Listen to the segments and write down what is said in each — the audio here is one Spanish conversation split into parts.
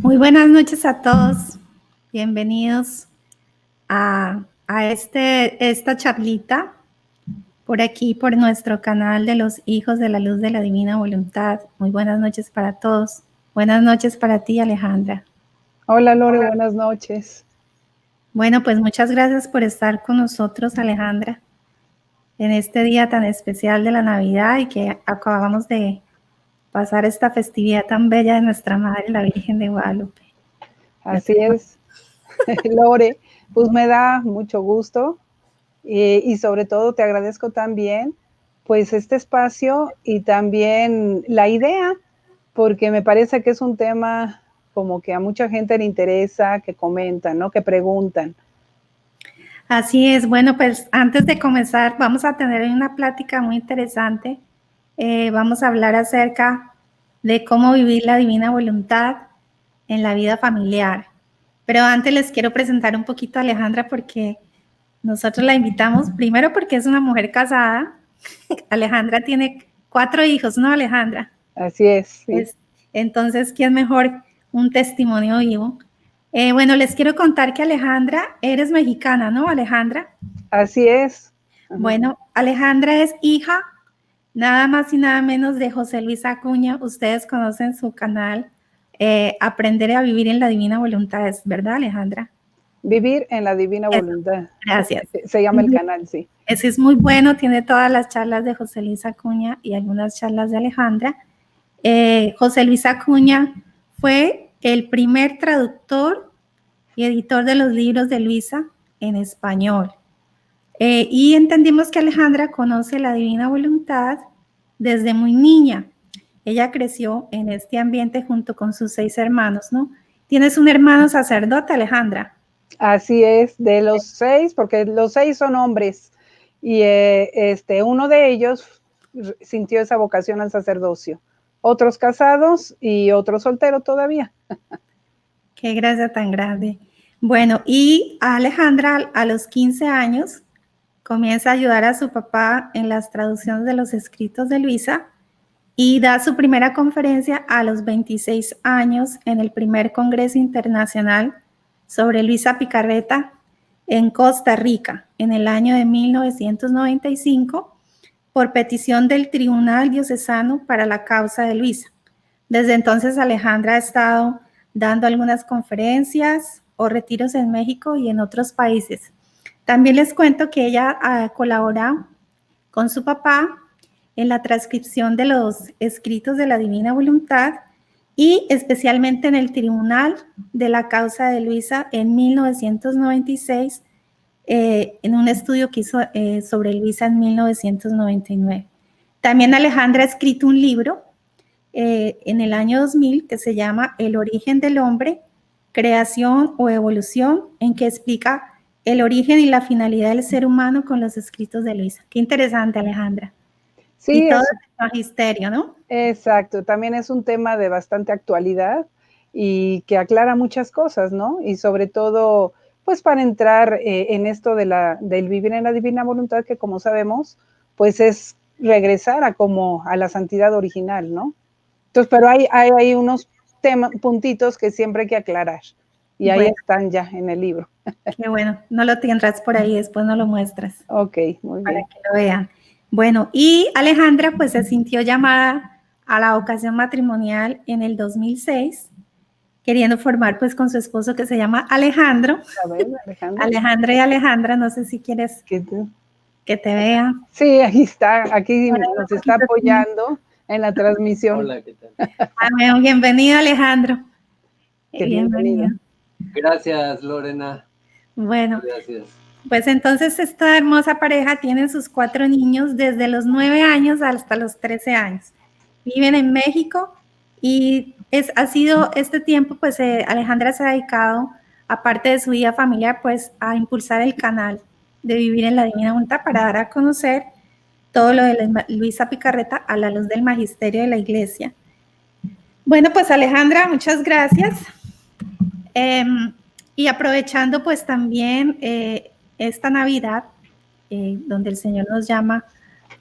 Muy buenas noches a todos. Bienvenidos a esta charlita por aquí, por nuestro canal de los Hijos de la Luz de la Divina Voluntad. Muy buenas noches para todos. Buenas noches para ti, Alejandra. Hola, Lore, buenas noches. Bueno, pues muchas gracias por estar con nosotros, Alejandra, en este día tan especial de la Navidad y que acabamos de pasar esta festividad tan bella de nuestra Madre, la Virgen de Guadalupe. Así es, Lore, pues me da mucho gusto y sobre todo te agradezco también pues este espacio y también la idea, porque me parece que es un tema como que a mucha gente le interesa, que comentan, ¿no? Que preguntan. Así es. Bueno, pues antes de comenzar vamos a tener una plática muy interesante. Vamos a hablar acerca de cómo vivir la divina voluntad en la vida familiar. Pero antes les quiero presentar un poquito a Alejandra porque nosotros la invitamos, primero porque es una mujer casada. Alejandra tiene 4 hijos, ¿no, Alejandra? Así es, sí. Entonces, ¿quién mejor un testimonio vivo? Bueno, les quiero contar que Alejandra, eres mexicana, ¿no, Alejandra? Así es. Bueno, Alejandra es hija nada más y nada menos de José Luis Acuña. Ustedes conocen su canal, Aprender a Vivir en la Divina Voluntad, ¿verdad, Alejandra? Vivir en la Divina Voluntad. Gracias. Se llama el canal, sí. Ese es muy bueno, tiene todas las charlas de José Luis Acuña y algunas charlas de Alejandra. José Luis Acuña fue el primer traductor y editor de los libros de Luisa en español. Y entendimos que Alejandra conoce la Divina Voluntad desde muy niña. Ella creció en este ambiente junto con sus 6 hermanos, ¿no? ¿Tienes un hermano sacerdote, Alejandra? Así es, de los 6, porque los 6 son hombres, y uno de ellos sintió esa vocación al sacerdocio. Otros casados y otro soltero todavía. Qué gracia tan grande. Bueno, y Alejandra a los 15 años comienza a ayudar a su papá en las traducciones de los escritos de Luisa y da su primera conferencia a los 26 años en el primer Congreso Internacional sobre Luisa Picarreta en Costa Rica en el año de 1995 por petición del Tribunal Diocesano para la Causa de Luisa. Desde entonces Alejandra ha estado dando algunas conferencias o retiros en México y en otros países. También les cuento que ella colabora con su papá en la transcripción de los escritos de la Divina Voluntad y especialmente en el Tribunal de la Causa de Luisa en 1996, en un estudio que hizo sobre Luisa en 1999. También Alejandra ha escrito un libro en el año 2000 que se llama El origen del hombre, creación o evolución, en que explica el origen y la finalidad del ser humano con los escritos de Luisa. Qué interesante, Alejandra. Sí, y todo es el magisterio, ¿no? Exacto, también es un tema de bastante actualidad y que aclara muchas cosas, ¿no? Y sobre todo, pues para entrar en esto del vivir en la divina voluntad, que como sabemos, pues es regresar a la santidad original, ¿no? Entonces, pero hay unos puntitos que siempre hay que aclarar y ahí están ya en el libro. Qué bueno, no lo tendrás por ahí, después no lo muestras. Ok, muy bien. Para que lo vean. Bueno, y Alejandra pues se sintió llamada a la vocación matrimonial en el 2006, queriendo formar pues con su esposo que se llama Alejandro. A ver, Alejandra. Alejandra y Alejandra, no sé si quieres que te vean. Sí, aquí está, aquí nos está apoyando en la transmisión. Hola, ¿qué tal? Bueno, bienvenido, Alejandro. Bienvenido. Gracias, Lorena. Bueno, gracias. Pues entonces esta hermosa pareja tiene sus 4 niños desde los 9 años hasta los 13 años. Viven en México y ha sido este tiempo, pues Alejandra se ha dedicado, aparte de su vida familiar, pues a impulsar el canal de Vivir en la Divina Voluntad para dar a conocer todo lo de Luisa Picarreta a la luz del magisterio de la Iglesia. Bueno, pues Alejandra, muchas gracias. Y aprovechando pues también esta Navidad, donde el Señor nos llama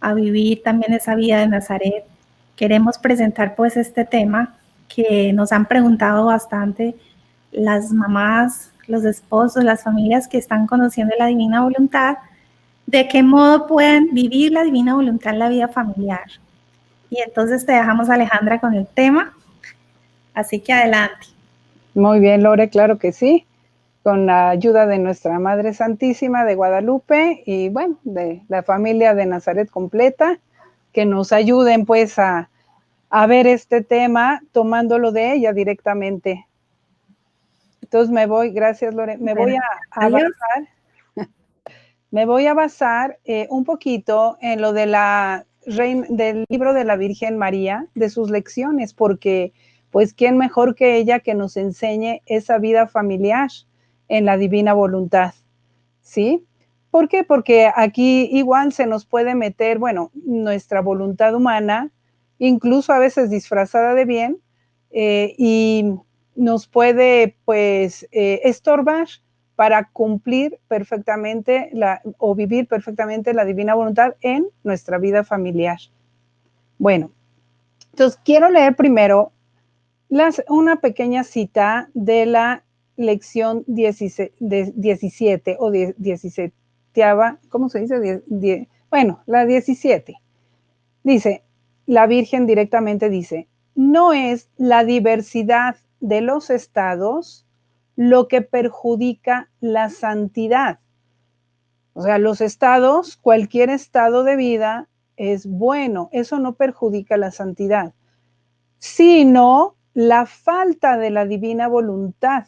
a vivir también esa vida de Nazaret, queremos presentar pues este tema que nos han preguntado bastante las mamás, los esposos, las familias que están conociendo la divina voluntad, de qué modo pueden vivir la divina voluntad en la vida familiar. Y entonces te dejamos, Alejandra, con el tema. Así que adelante. Muy bien, Lore, claro que sí. Con la ayuda de nuestra Madre Santísima de Guadalupe y, bueno, de la familia de Nazaret completa, que nos ayuden, pues, a ver este tema tomándolo de ella directamente. Entonces me voy, gracias, Lore, me voy a basar. Me voy a basar un poquito en lo de del libro de la Virgen María, de sus lecciones, porque pues quién mejor que ella que nos enseñe esa vida familiar en la divina voluntad, ¿sí? ¿Por qué? Porque aquí igual se nos puede meter, bueno, nuestra voluntad humana, incluso a veces disfrazada de bien, y nos puede pues estorbar para cumplir perfectamente o vivir perfectamente la divina voluntad en nuestra vida familiar. Bueno, entonces quiero leer primero una pequeña cita de la lección 17 o 17, ¿cómo se dice? Bueno, la 17. Dice, la Virgen directamente dice, no es la diversidad de los estados lo que perjudica la santidad. O sea, los estados, cualquier estado de vida es bueno, eso no perjudica la santidad, sino la falta de la divina voluntad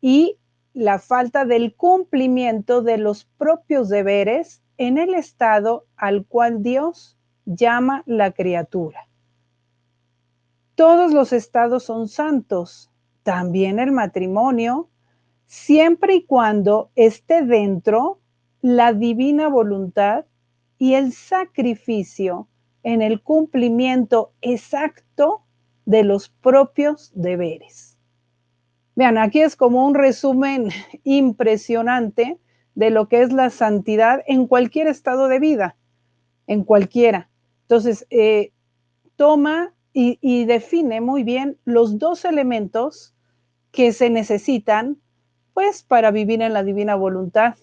y la falta del cumplimiento de los propios deberes en el estado al cual Dios llama la criatura. Todos los estados son santos, también el matrimonio, siempre y cuando esté dentro la divina voluntad y el sacrificio en el cumplimiento exacto de los propios deberes. Vean, aquí es como un resumen impresionante de lo que es la santidad en cualquier estado de vida, en cualquiera. Entonces, toma y define muy bien los dos elementos que se necesitan pues para vivir en la divina voluntad.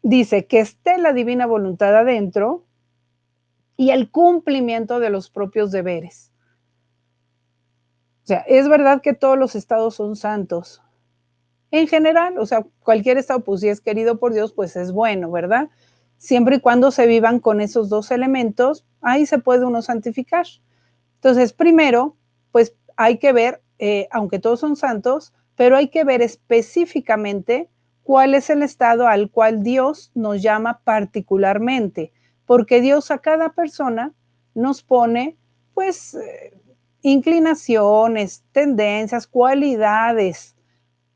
Dice que esté la divina voluntad adentro y el cumplimiento de los propios deberes. O sea, es verdad que todos los estados son santos. En general, o sea, cualquier estado, pues si es querido por Dios, pues es bueno, ¿verdad? Siempre y cuando se vivan con esos dos elementos, ahí se puede uno santificar. Entonces, primero, pues hay que ver, aunque todos son santos, pero hay que ver específicamente cuál es el estado al cual Dios nos llama particularmente, porque Dios a cada persona nos pone, pues, inclinaciones, tendencias, cualidades,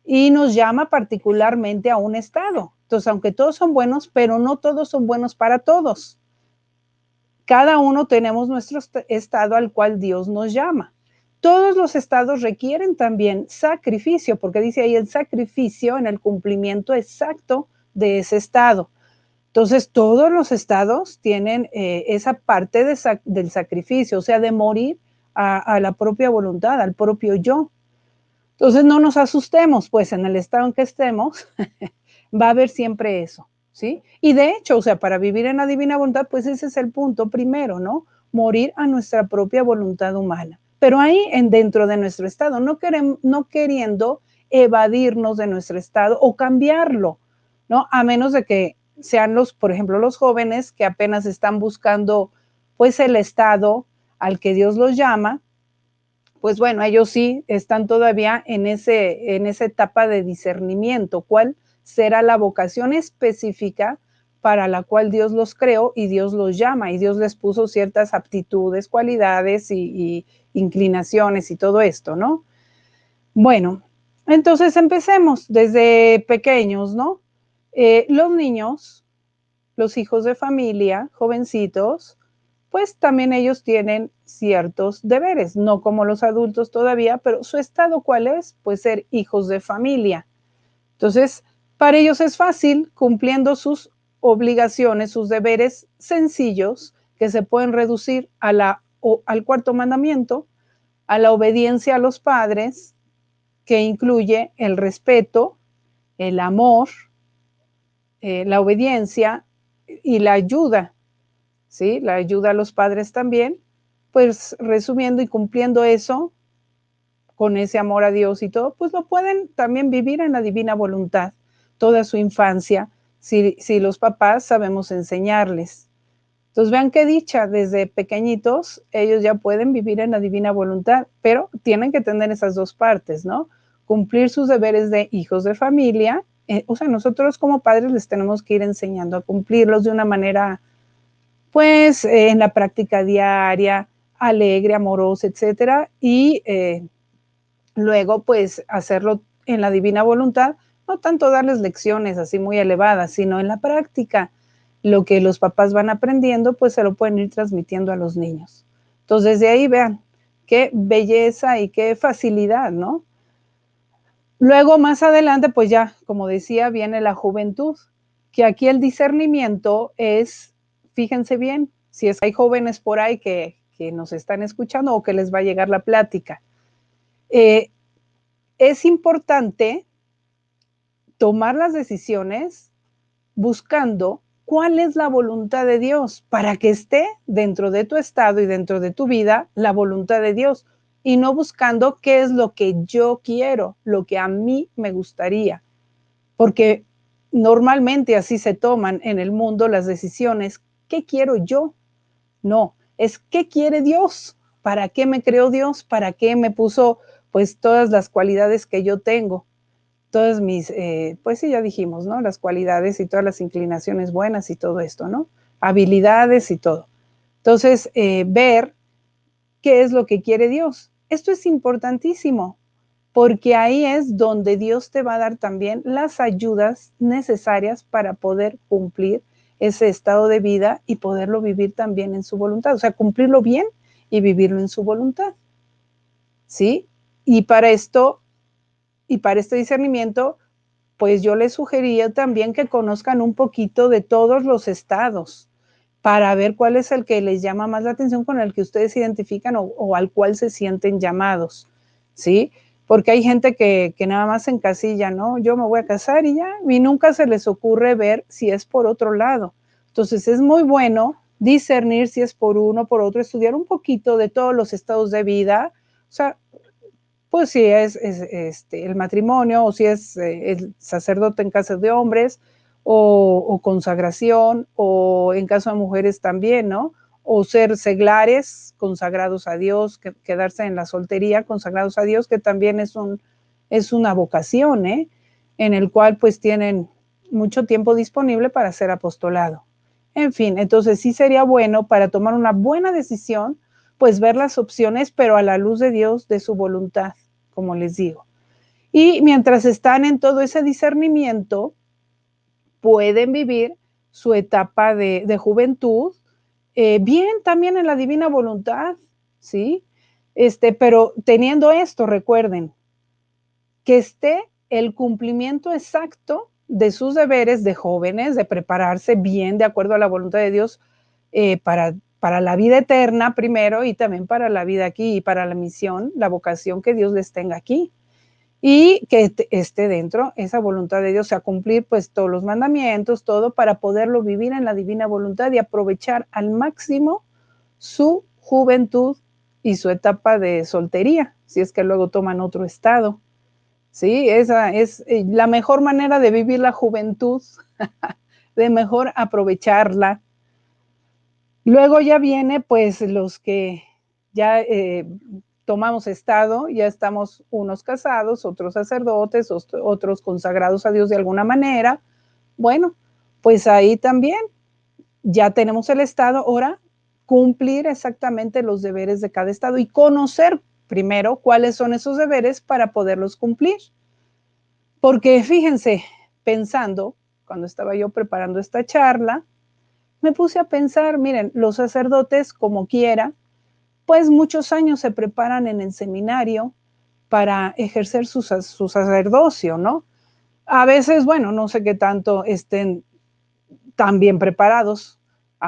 y nos llama particularmente a un estado. Entonces, aunque todos son buenos, pero no todos son buenos para todos. Cada uno tenemos nuestro estado al cual Dios nos llama. Todos los estados requieren también sacrificio, porque dice ahí el sacrificio en el cumplimiento exacto de ese estado. Entonces, todos los estados tienen esa parte del sacrificio, o sea, de morir a la propia voluntad, al propio yo. Entonces, no nos asustemos, pues en el estado en que estemos va a haber siempre eso. ¿Sí? Y de hecho, o sea, para vivir en la divina voluntad, pues ese es el punto primero, ¿no? Morir a nuestra propia voluntad humana. Pero ahí dentro de nuestro estado, no queriendo evadirnos de nuestro estado o cambiarlo, ¿no? A menos de que sean por ejemplo, los jóvenes que apenas están buscando, pues, el estado al que Dios los llama, pues bueno, ellos sí están todavía en esa etapa de discernimiento. ¿Cuál será la vocación específica para la cual Dios los creó y Dios los llama? Y Dios les puso ciertas aptitudes, cualidades y inclinaciones y todo esto, ¿no? Bueno, entonces empecemos desde pequeños, ¿no? Los niños, los hijos de familia, jovencitos, pues también ellos tienen ciertos deberes, no como los adultos todavía, pero su estado ¿cuál es? Pues ser hijos de familia. Entonces, para ellos es fácil cumpliendo sus obligaciones, sus deberes sencillos, que se pueden reducir a la al cuarto mandamiento, a la obediencia a los padres, que incluye el respeto, el amor, la obediencia y la ayuda, ¿sí? La ayuda a los padres también. Pues resumiendo y cumpliendo eso, con ese amor a Dios y todo, pues lo pueden también vivir en la divina voluntad toda su infancia, si los papás sabemos enseñarles. Entonces vean qué dicha, desde pequeñitos ellos ya pueden vivir en la divina voluntad, pero tienen que tener esas dos partes, ¿no? Cumplir sus deberes de hijos de familia, o sea, nosotros como padres les tenemos que ir enseñando a cumplirlos de una manera, pues, en la práctica diaria, alegre, amorosa, etcétera, y luego, pues, hacerlo en la divina voluntad, no tanto darles lecciones así muy elevadas, sino en la práctica. Lo que los papás van aprendiendo, pues se lo pueden ir transmitiendo a los niños. Entonces, de ahí vean qué belleza y qué facilidad, ¿no? Luego, más adelante, pues ya, como decía, viene la juventud, que aquí el discernimiento es, fíjense bien, si es que hay jóvenes por ahí que nos están escuchando o que les va a llegar la plática. Es importante tomar las decisiones buscando cuál es la voluntad de Dios para que esté dentro de tu estado y dentro de tu vida la voluntad de Dios y no buscando qué es lo que yo quiero, lo que a mí me gustaría, porque normalmente así se toman en el mundo las decisiones. ¿Qué quiero yo? No, es ¿qué quiere Dios? ¿Para qué me creó Dios? ¿Para qué me puso pues todas las cualidades que yo tengo? Todas mis, pues sí, ya dijimos, ¿no? Las cualidades y todas las inclinaciones buenas y todo esto, ¿no? Habilidades y todo. Entonces, ver qué es lo que quiere Dios. Esto es importantísimo, porque ahí es donde Dios te va a dar también las ayudas necesarias para poder cumplir ese estado de vida y poderlo vivir también en su voluntad. O sea, cumplirlo bien y vivirlo en su voluntad. ¿Sí? Y para esto, y para este discernimiento, pues yo les sugería también que conozcan un poquito de todos los estados para ver cuál es el que les llama más la atención, con el que ustedes se identifican o al cual se sienten llamados, ¿sí? Porque hay gente que nada más se encasilla, ¿no? Yo me voy a casar y ya, y nunca se les ocurre ver si es por otro lado. Entonces es muy bueno discernir si es por uno, por otro, estudiar un poquito de todos los estados de vida, o sea, pues si es el matrimonio o si es el sacerdote en caso de hombres o consagración o en caso de mujeres también, ¿no? O ser seglares consagrados a Dios, quedarse en la soltería consagrados a Dios, que también es una vocación, ¿eh? En el cual pues tienen mucho tiempo disponible para hacer apostolado. En fin, entonces sí sería bueno para tomar una buena decisión, pues ver las opciones, pero a la luz de Dios, de su voluntad, como les digo. Y mientras están en todo ese discernimiento, pueden vivir su etapa de juventud, bien también en la divina voluntad, ¿sí? Pero teniendo esto, recuerden, que esté el cumplimiento exacto de sus deberes de jóvenes, de prepararse bien de acuerdo a la voluntad de Dios para la vida eterna primero y también para la vida aquí y para la misión, la vocación que Dios les tenga aquí. Y que esté dentro esa voluntad de Dios, a cumplir pues todos los mandamientos, todo para poderlo vivir en la divina voluntad y aprovechar al máximo su juventud y su etapa de soltería, si es que luego toman otro estado. Sí, esa es la mejor manera de vivir la juventud, de mejor aprovecharla. Luego ya viene pues los que ya tomamos estado, ya estamos unos casados, otros sacerdotes, otros consagrados a Dios de alguna manera. Bueno, pues ahí también ya tenemos el estado, ahora cumplir exactamente los deberes de cada estado y conocer primero cuáles son esos deberes para poderlos cumplir. Porque fíjense, pensando, cuando estaba yo preparando esta charla, me puse a pensar, miren, los sacerdotes, como quiera, pues muchos años se preparan en el seminario para ejercer su sacerdocio, ¿no? A veces, bueno, no sé qué tanto estén tan bien preparados.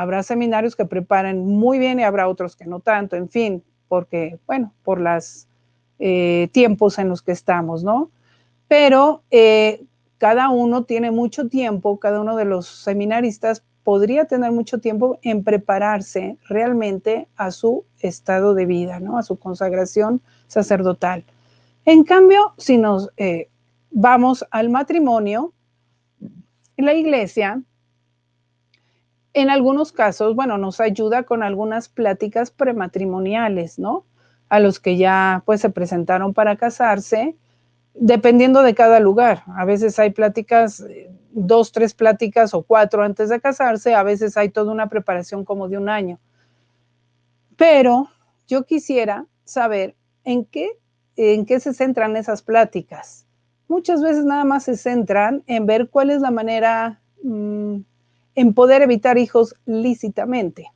Habrá seminarios que preparen muy bien y habrá otros que no tanto, en fin, porque, bueno, por los tiempos en los que estamos, ¿no? Pero cada uno tiene mucho tiempo, cada uno de los seminaristas podría tener mucho tiempo en prepararse realmente a su estado de vida, ¿no? A su consagración sacerdotal. En cambio, si nos vamos al matrimonio, en la iglesia, en algunos casos, bueno, nos ayuda con algunas pláticas prematrimoniales, ¿no? A los que ya pues se presentaron para casarse, dependiendo de cada lugar. A veces hay pláticas, 2, 3 pláticas o 4 antes de casarse, a veces hay toda una preparación como de un año. Pero yo quisiera saber en qué se centran esas pláticas. Muchas veces nada más se centran en ver cuál es la manera en poder evitar hijos lícitamente.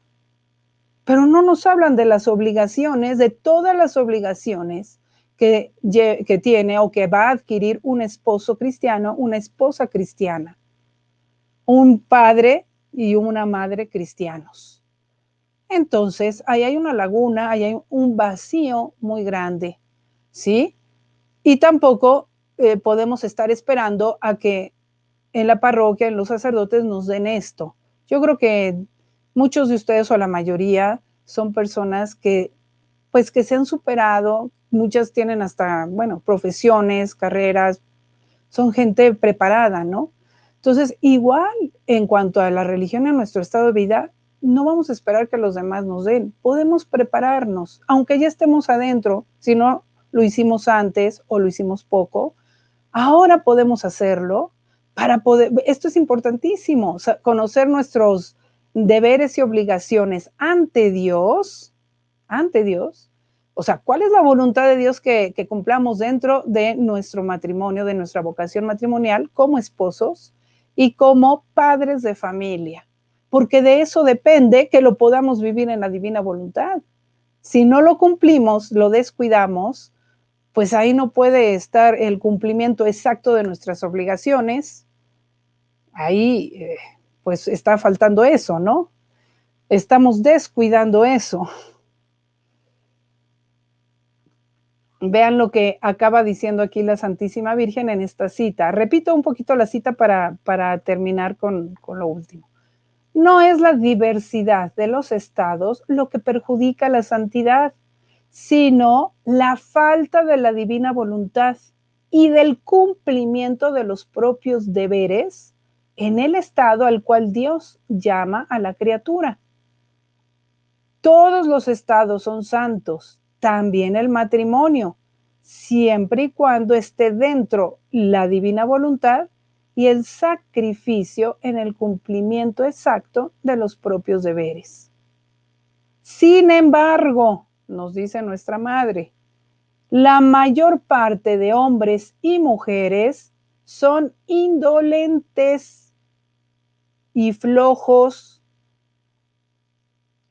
Pero no nos hablan de las obligaciones, de todas las obligaciones que tiene o que va a adquirir un esposo cristiano, una esposa cristiana, un padre y una madre cristianos. Entonces, ahí hay una laguna, ahí hay un vacío muy grande, ¿sí? Y tampoco podemos estar esperando a que en la parroquia, en los sacerdotes nos den esto. Yo creo que muchos de ustedes o la mayoría son personas que pues que se han superado, muchas tienen hasta, bueno, profesiones, carreras, son gente preparada, ¿no? Entonces, igual en cuanto a la religión en nuestro estado de vida, no vamos a esperar que los demás nos den, podemos prepararnos, aunque ya estemos adentro, si no lo hicimos antes o lo hicimos poco, ahora podemos hacerlo para poder, esto es importantísimo, o sea, conocer nuestros deberes y obligaciones ante Dios, o sea, ¿cuál es la voluntad de Dios que cumplamos dentro de nuestro matrimonio, de nuestra vocación matrimonial como esposos y como padres de familia? Porque de eso depende que lo podamos vivir en la divina voluntad. Si no lo cumplimos, lo descuidamos, pues ahí no puede estar el cumplimiento exacto de nuestras obligaciones. Ahí, pues está faltando eso, ¿no? Estamos descuidando eso. Vean lo que acaba diciendo aquí la Santísima Virgen en esta cita. Repito un poquito la cita para terminar con lo último. No es la diversidad de los estados lo que perjudica la santidad, sino la falta de la divina voluntad y del cumplimiento de los propios deberes en el estado al cual Dios llama a la criatura. Todos los estados son santos, también el matrimonio, siempre y cuando esté dentro la divina voluntad y el sacrificio en el cumplimiento exacto de los propios deberes. Sin embargo, nos dice nuestra madre, la mayor parte de hombres y mujeres son indolentes y flojos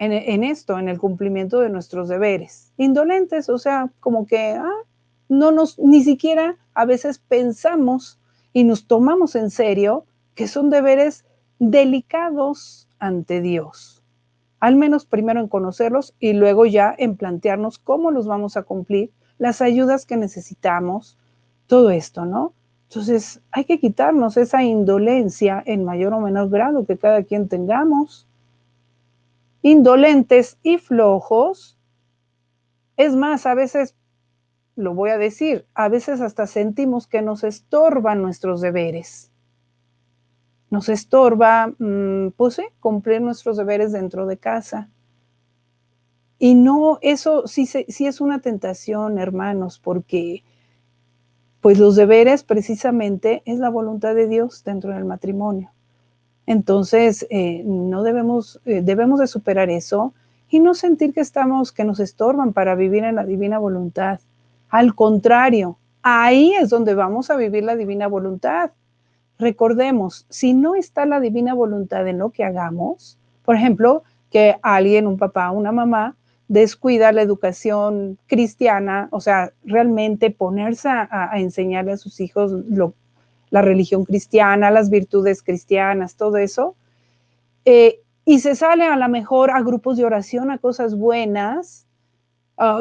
en esto, en el cumplimiento de nuestros deberes. Indolentes, o sea, como que ni siquiera a veces pensamos y nos tomamos en serio que son deberes delicados ante Dios. Al menos primero en conocerlos y luego ya en plantearnos cómo los vamos a cumplir, las ayudas que necesitamos, todo esto, ¿no? Entonces hay que quitarnos esa indolencia en mayor o menor grado que cada quien tengamos. Indolentes y flojos, es más, a veces, lo voy a decir, a veces hasta sentimos que nos estorban nuestros deberes. Nos estorba, pues sí, cumplir nuestros deberes dentro de casa. Y no, eso sí es una tentación, hermanos, porque pues los deberes precisamente es la voluntad de Dios dentro del matrimonio. Entonces, no debemos de superar eso y no sentir que nos estorban para vivir en la divina voluntad. Al contrario, ahí es donde vamos a vivir la divina voluntad. Recordemos, si no está la divina voluntad en lo que hagamos, por ejemplo, que alguien, un papá, una mamá, descuida la educación cristiana, o sea, realmente ponerse a enseñarle a sus hijos la religión cristiana, las virtudes cristianas, todo eso, y y se sale a lo mejor a grupos de oración, a cosas buenas,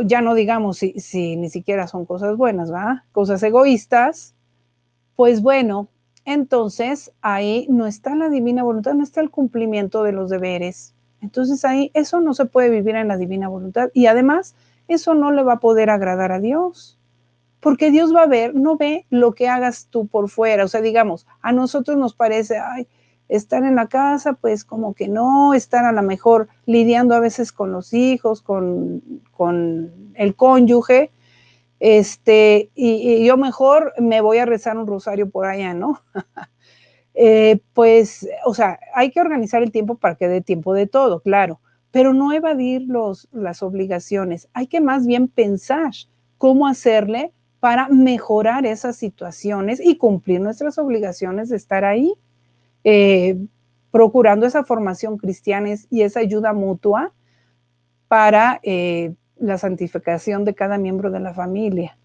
ya no digamos si ni siquiera son cosas buenas, ¿va? Cosas egoístas, pues bueno, entonces ahí no está la divina voluntad, no está el cumplimiento de los deberes. Entonces ahí eso no se puede vivir en la divina voluntad y además eso no le va a poder agradar a Dios. Porque Dios va a ver, no ve lo que hagas tú por fuera. O sea, digamos, a nosotros nos parece, ay, estar en la casa, pues como que no, estar a lo mejor lidiando a veces con los hijos, con el cónyuge, y yo mejor me voy a rezar un rosario por allá, ¿no? Pues, o sea, hay que organizar el tiempo para que dé tiempo de todo, claro, pero no evadir las obligaciones. Hay que más bien pensar cómo hacerle para mejorar esas situaciones y cumplir nuestras obligaciones de estar ahí, eh, procurando esa formación cristiana y esa ayuda mutua para la santificación de cada miembro de la familia.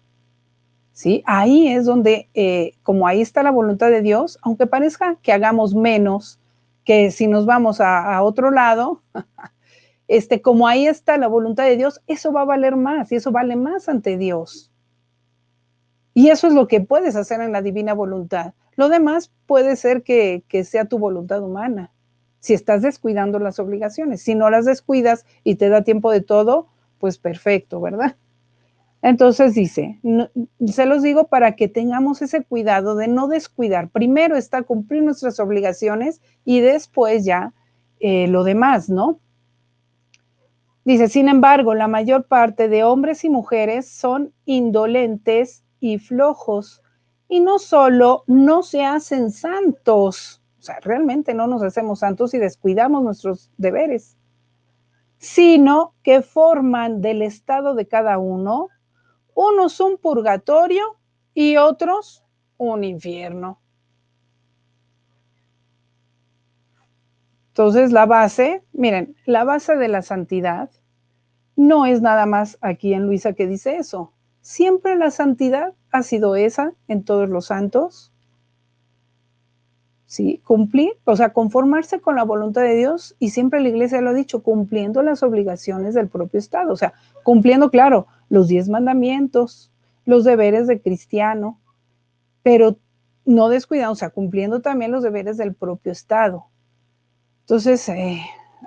¿Sí? Ahí es donde, como ahí está la voluntad de Dios, aunque parezca que hagamos menos que si nos vamos a otro lado, como ahí está la voluntad de Dios, eso va a valer más y eso vale más ante Dios. Y eso es lo que puedes hacer en la divina voluntad. Lo demás puede ser que sea tu voluntad humana, si estás descuidando las obligaciones. Si no las descuidas y te da tiempo de todo, pues perfecto, ¿verdad? Entonces dice, no, se los digo para que tengamos ese cuidado de no descuidar. Primero está cumplir nuestras obligaciones y después ya lo demás, ¿no? Dice, sin embargo, la mayor parte de hombres y mujeres son indolentes y flojos. Y no solo no se hacen santos, o sea, realmente no nos hacemos santos y descuidamos nuestros deberes, sino que forman del estado de cada uno unos un purgatorio y otros un infierno. Entonces la base, miren, la base de la santidad no es nada más aquí en Luisa que dice eso. Siempre la santidad ha sido esa en todos los santos. ¿Sí? Cumplir, o sea, conformarse con la voluntad de Dios y siempre la iglesia lo ha dicho, cumpliendo las obligaciones del propio Estado, o sea, cumpliendo, claro, los 10 mandamientos, los deberes de cristiano, pero no descuidando, o sea, cumpliendo también los deberes del propio Estado. Entonces,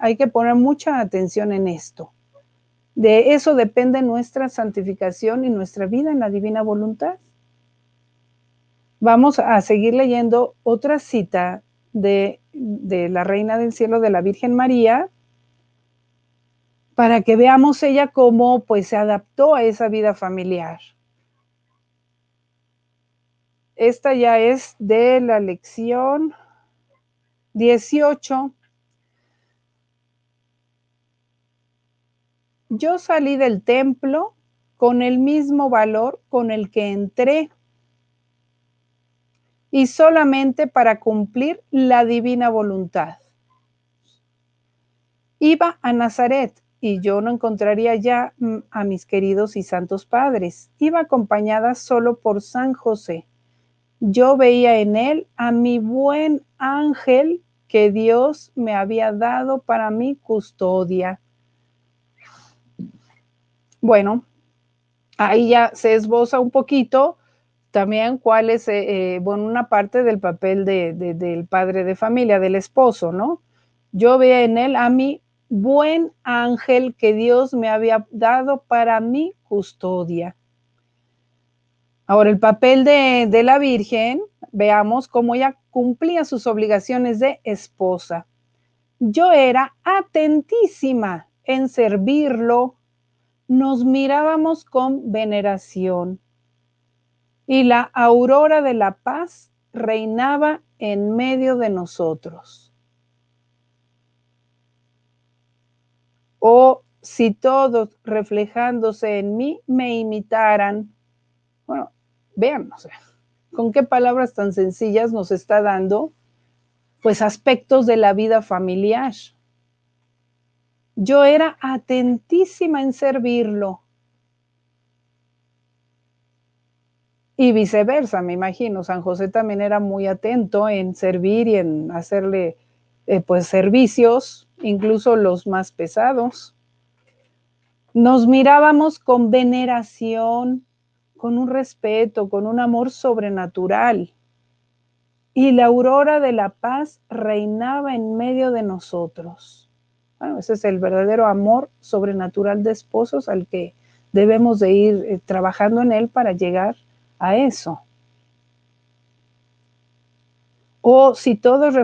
hay que poner mucha atención en esto. De eso depende nuestra santificación y nuestra vida en la divina voluntad. Vamos a seguir leyendo otra cita de la Reina del Cielo, de la Virgen María, para que veamos ella cómo pues se adaptó a esa vida familiar. Esta ya es de la lección 18. Yo salí del templo con el mismo valor con el que entré y solamente para cumplir la divina voluntad. Iba a Nazaret y yo no encontraría ya a mis queridos y santos padres. Iba acompañada solo por San José. Yo veía en él a mi buen ángel que Dios me había dado para mi custodia. Bueno, ahí ya se esboza un poquito también cuál es, bueno, una parte del papel del padre de familia, del esposo, ¿no? Yo veía en él a mi buen ángel que Dios me había dado para mi custodia. Ahora, el papel de la Virgen, veamos cómo ella cumplía sus obligaciones de esposa. Yo era atentísima en servirlo, nos mirábamos con veneración y la aurora de la paz reinaba en medio de nosotros. O si todos reflejándose en mí me imitaran. Bueno, vean, o sea, con qué palabras tan sencillas nos está dando, pues, aspectos de la vida familiar. Yo era atentísima en servirlo. Y viceversa, me imagino. San José también era muy atento en servir y en hacerle, pues, servicios incluso los más pesados. Nos mirábamos con veneración, con un respeto, con un amor sobrenatural. Y la aurora de la paz reinaba en medio de nosotros. Bueno, ese es el verdadero amor sobrenatural de esposos al que debemos de ir trabajando en él para llegar a eso. O si todos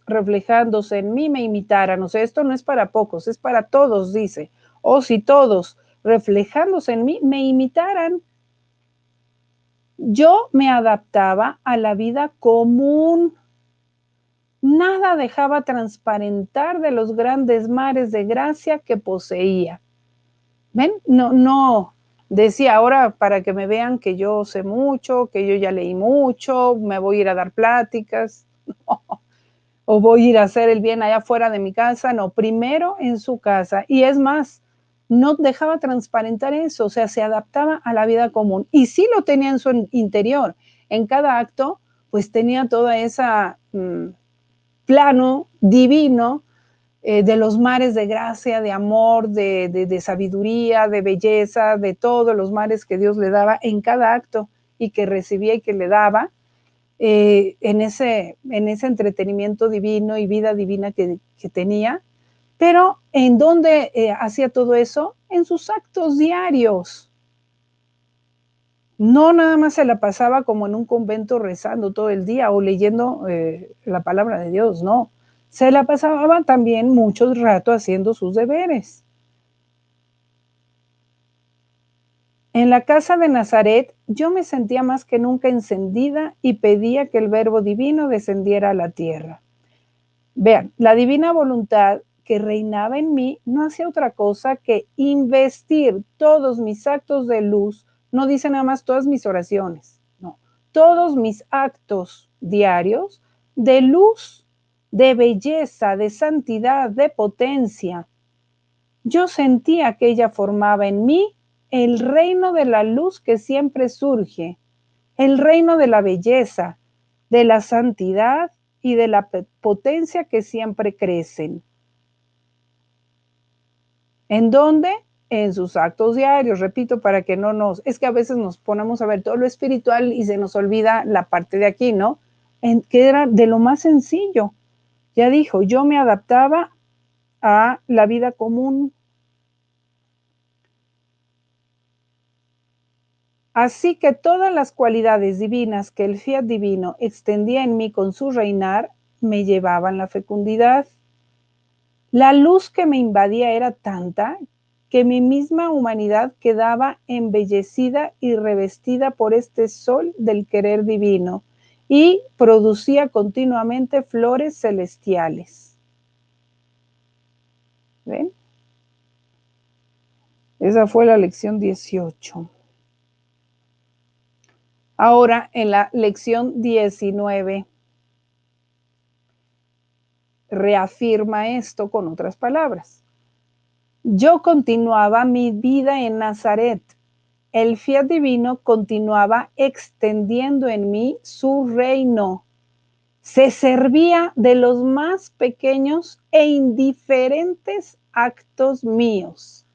reflejándose en mí me imitaran, o sea, esto no es para pocos, es para todos, dice. O si todos reflejándose en mí me imitaran, yo me adaptaba a la vida común. Nada dejaba transparentar de los grandes mares de gracia que poseía. ¿Ven? No decía ahora para que me vean que yo sé mucho, que yo ya leí mucho, me voy a ir a dar pláticas, o voy a ir a hacer el bien allá afuera de mi casa. No, primero en su casa. Y es más, no dejaba transparentar eso, o sea, se adaptaba a la vida común. Y sí lo tenía en su interior. En cada acto, pues tenía toda esa plano divino de los mares de gracia, de amor, de sabiduría, de belleza, de todos los mares que Dios le daba en cada acto y que recibía y que le daba en ese entretenimiento divino y vida divina que tenía. Pero ¿en dónde hacía todo eso? En sus actos diarios. No nada más se la pasaba como en un convento rezando todo el día o leyendo la palabra de Dios, no. Se la pasaba también mucho rato haciendo sus deberes. En la casa de Nazaret yo me sentía más que nunca encendida y pedía que el Verbo divino descendiera a la tierra. Vean, la divina voluntad que reinaba en mí no hacía otra cosa que investir todos mis actos de luz. No dice nada más todas mis oraciones, no. Todos mis actos diarios de luz, de belleza, de santidad, de potencia. Yo sentía que ella formaba en mí el reino de la luz que siempre surge, el reino de la belleza, de la santidad y de la potencia que siempre crecen. ¿En dónde? En sus actos diarios, repito, para que no nos... Es que a veces nos ponemos a ver todo lo espiritual y se nos olvida la parte de aquí, ¿no? Que era de lo más sencillo. Ya dijo, yo me adaptaba a la vida común. Así que todas las cualidades divinas que el fiat divino extendía en mí con su reinar, me llevaban la fecundidad. La luz que me invadía era tanta que mi misma humanidad quedaba embellecida y revestida por este sol del querer divino y producía continuamente flores celestiales. ¿Ven? Esa fue la lección 18. Ahora, en la lección 19, reafirma esto con otras palabras. Yo continuaba mi vida en Nazaret. El fiat divino continuaba extendiendo en mí su reino. Se servía de los más pequeños e indiferentes actos míos.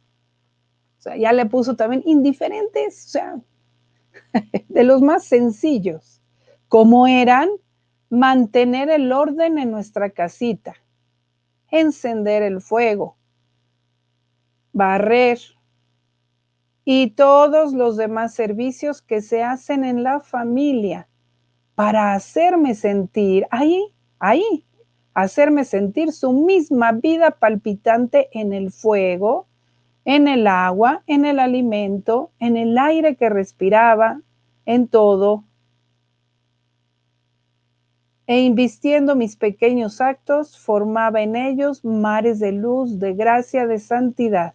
O sea, ya le puso también indiferentes, o sea, de los más sencillos, como eran mantener el orden en nuestra casita, encender el fuego, barrer y todos los demás servicios que se hacen en la familia para hacerme sentir hacerme sentir su misma vida palpitante en el fuego, en el agua, en el alimento, en el aire que respiraba, en todo. E invistiendo mis pequeños actos, formaba en ellos mares de luz, de gracia, de santidad.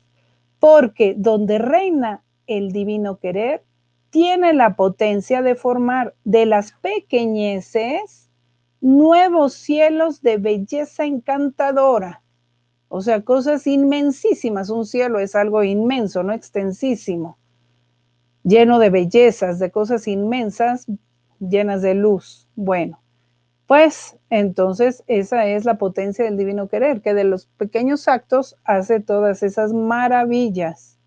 Porque donde reina el divino querer, tiene la potencia de formar de las pequeñeces nuevos cielos de belleza encantadora. O sea, cosas inmensísimas. Un cielo es algo inmenso, no extensísimo, lleno de bellezas, de cosas inmensas, llenas de luz. Bueno, Pues entonces esa es la potencia del divino querer, que de los pequeños actos hace todas esas maravillas.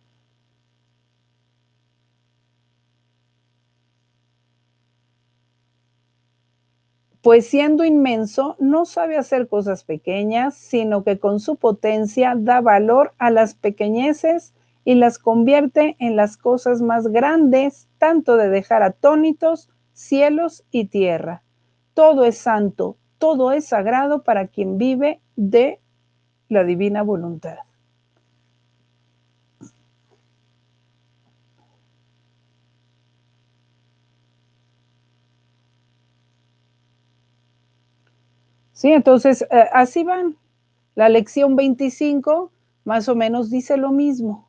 Pues siendo inmenso, no sabe hacer cosas pequeñas, sino que con su potencia da valor a las pequeñeces y las convierte en las cosas más grandes, tanto de dejar atónitos cielos y tierra. Todo es santo, todo es sagrado para quien vive de la divina voluntad. Sí, entonces así van. La lección 25 más o menos dice lo mismo.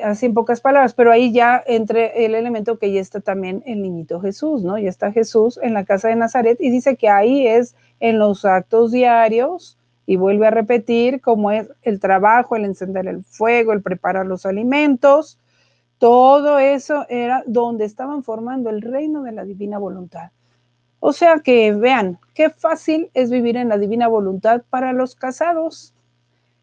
Así en pocas palabras, pero ahí ya entre el elemento que ya está también el niñito Jesús, ¿no? Ya está Jesús en la casa de Nazaret y dice que ahí es en los actos diarios y vuelve a repetir cómo es el trabajo, el encender el fuego, el preparar los alimentos, todo eso era donde estaban formando el reino de la divina voluntad. O sea que vean, qué fácil es vivir en la divina voluntad para los casados.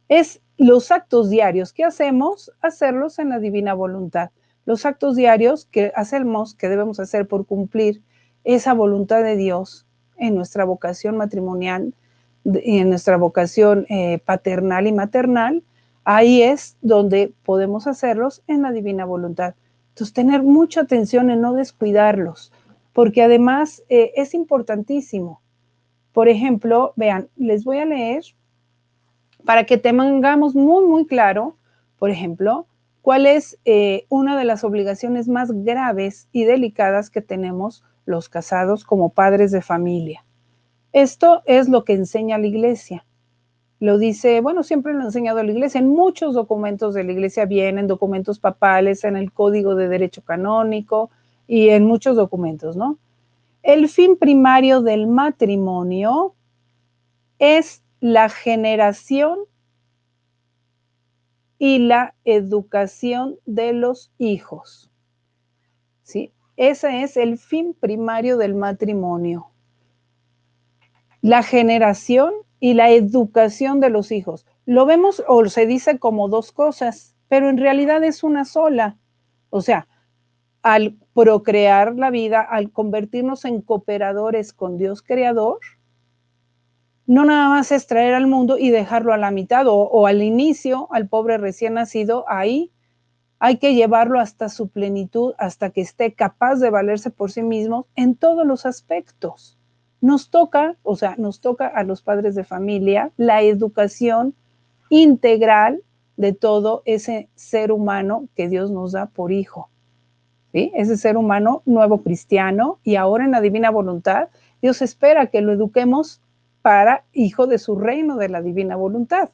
Es los actos diarios que hacemos, hacerlos en la divina voluntad. Los actos diarios que hacemos, que debemos hacer por cumplir esa voluntad de Dios en nuestra vocación matrimonial y en nuestra vocación paternal y maternal, ahí es donde podemos hacerlos en la divina voluntad. Entonces, tener mucha atención en no descuidarlos, porque además es importantísimo. Por ejemplo, vean, les voy a leer para que tengamos muy, muy claro, por ejemplo, cuál es una de las obligaciones más graves y delicadas que tenemos los casados como padres de familia. Esto es lo que enseña la Iglesia. Lo dice, bueno, siempre lo ha enseñado la Iglesia. En muchos documentos de la Iglesia vienen, documentos papales, en el Código de Derecho Canónico y en muchos documentos, ¿no? El fin primario del matrimonio es la generación y la educación de los hijos. ¿Sí? Ese es el fin primario del matrimonio. La generación y la educación de los hijos. Lo vemos o se dice como dos cosas, pero en realidad es una sola. O sea, al procrear la vida, al convertirnos en cooperadores con Dios creador, no nada más es traer al mundo y dejarlo a la mitad o al inicio, al pobre recién nacido, ahí hay que llevarlo hasta su plenitud, hasta que esté capaz de valerse por sí mismo en todos los aspectos. Nos toca a los padres de familia la educación integral de todo ese ser humano que Dios nos da por hijo. ¿Sí? Ese ser humano nuevo cristiano y ahora en la divina voluntad, Dios espera que lo eduquemos para hijo de su reino de la divina voluntad.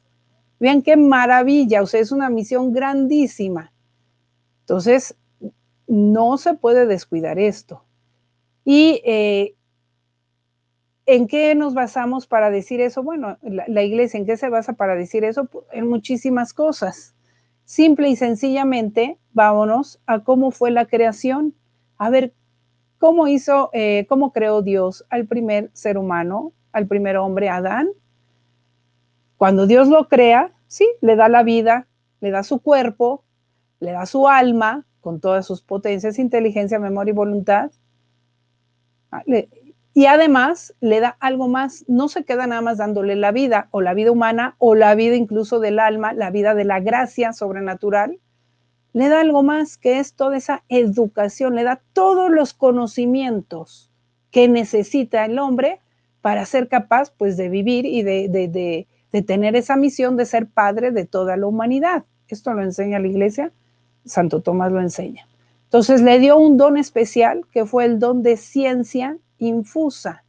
Vean qué maravilla, o sea, es una misión grandísima. Entonces, no se puede descuidar esto. ¿Y en qué nos basamos para decir eso? Bueno, la Iglesia, ¿en qué se basa para decir eso? En muchísimas cosas. Simple y sencillamente, vámonos a cómo fue la creación. A ver, cómo creó Dios al primer ser humano, al primer hombre, Adán. Cuando Dios lo crea, sí, le da la vida, le da su cuerpo, le da su alma, con todas sus potencias, inteligencia, memoria y voluntad. Y además le da algo más, no se queda nada más dándole la vida, o la vida humana, o la vida incluso del alma, la vida de la gracia sobrenatural. Le da algo más, que es toda esa educación, le da todos los conocimientos que necesita el hombre para ser capaz, pues, de vivir y de tener esa misión de ser padre de toda la humanidad. Esto lo enseña la Iglesia, Santo Tomás lo enseña. Entonces le dio un don especial, que fue el don de ciencia infusa.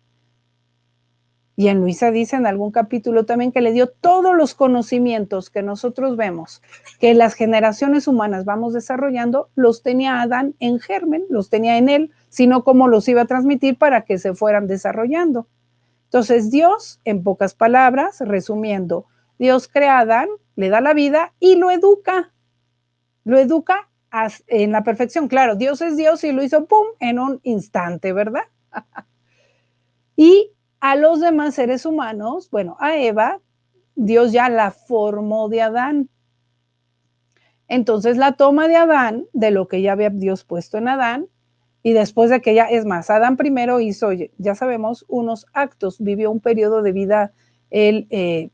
Y en Luisa dice en algún capítulo también que le dio todos los conocimientos que nosotros vemos, que las generaciones humanas vamos desarrollando, los tenía Adán en germen, los tenía en él, sino cómo los iba a transmitir para que se fueran desarrollando. Entonces Dios, en pocas palabras, resumiendo, Dios crea a Adán, le da la vida y lo educa en la perfección. Claro, Dios es Dios y lo hizo, ¡pum!, en un instante, ¿verdad? Y a los demás seres humanos, bueno, a Eva, Dios ya la formó de Adán. Entonces la toma de Adán, de lo que ya había Dios puesto en Adán, y después de que ya, es más, Adán primero hizo, ya sabemos, unos actos, vivió un periodo de vida, él,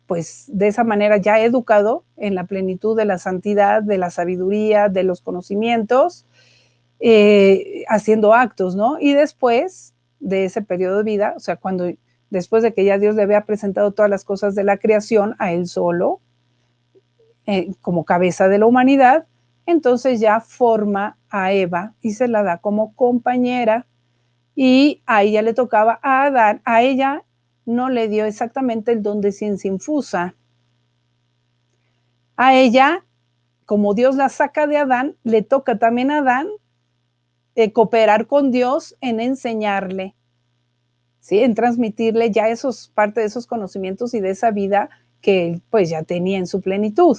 pues de esa manera ya educado en la plenitud de la santidad, de la sabiduría, de los conocimientos, haciendo actos, ¿no? Y después de ese periodo de vida, o sea, después de que ya Dios le había presentado todas las cosas de la creación a él solo, como cabeza de la humanidad, entonces ya forma a Eva y se la da como compañera, y a ella le tocaba a Adán, a ella no le dio exactamente el don de ciencia infusa. A ella, como Dios la saca de Adán, le toca también a Adán cooperar con Dios en enseñarle, ¿sí? En transmitirle ya parte de esos conocimientos y de esa vida que él pues ya tenía en su plenitud.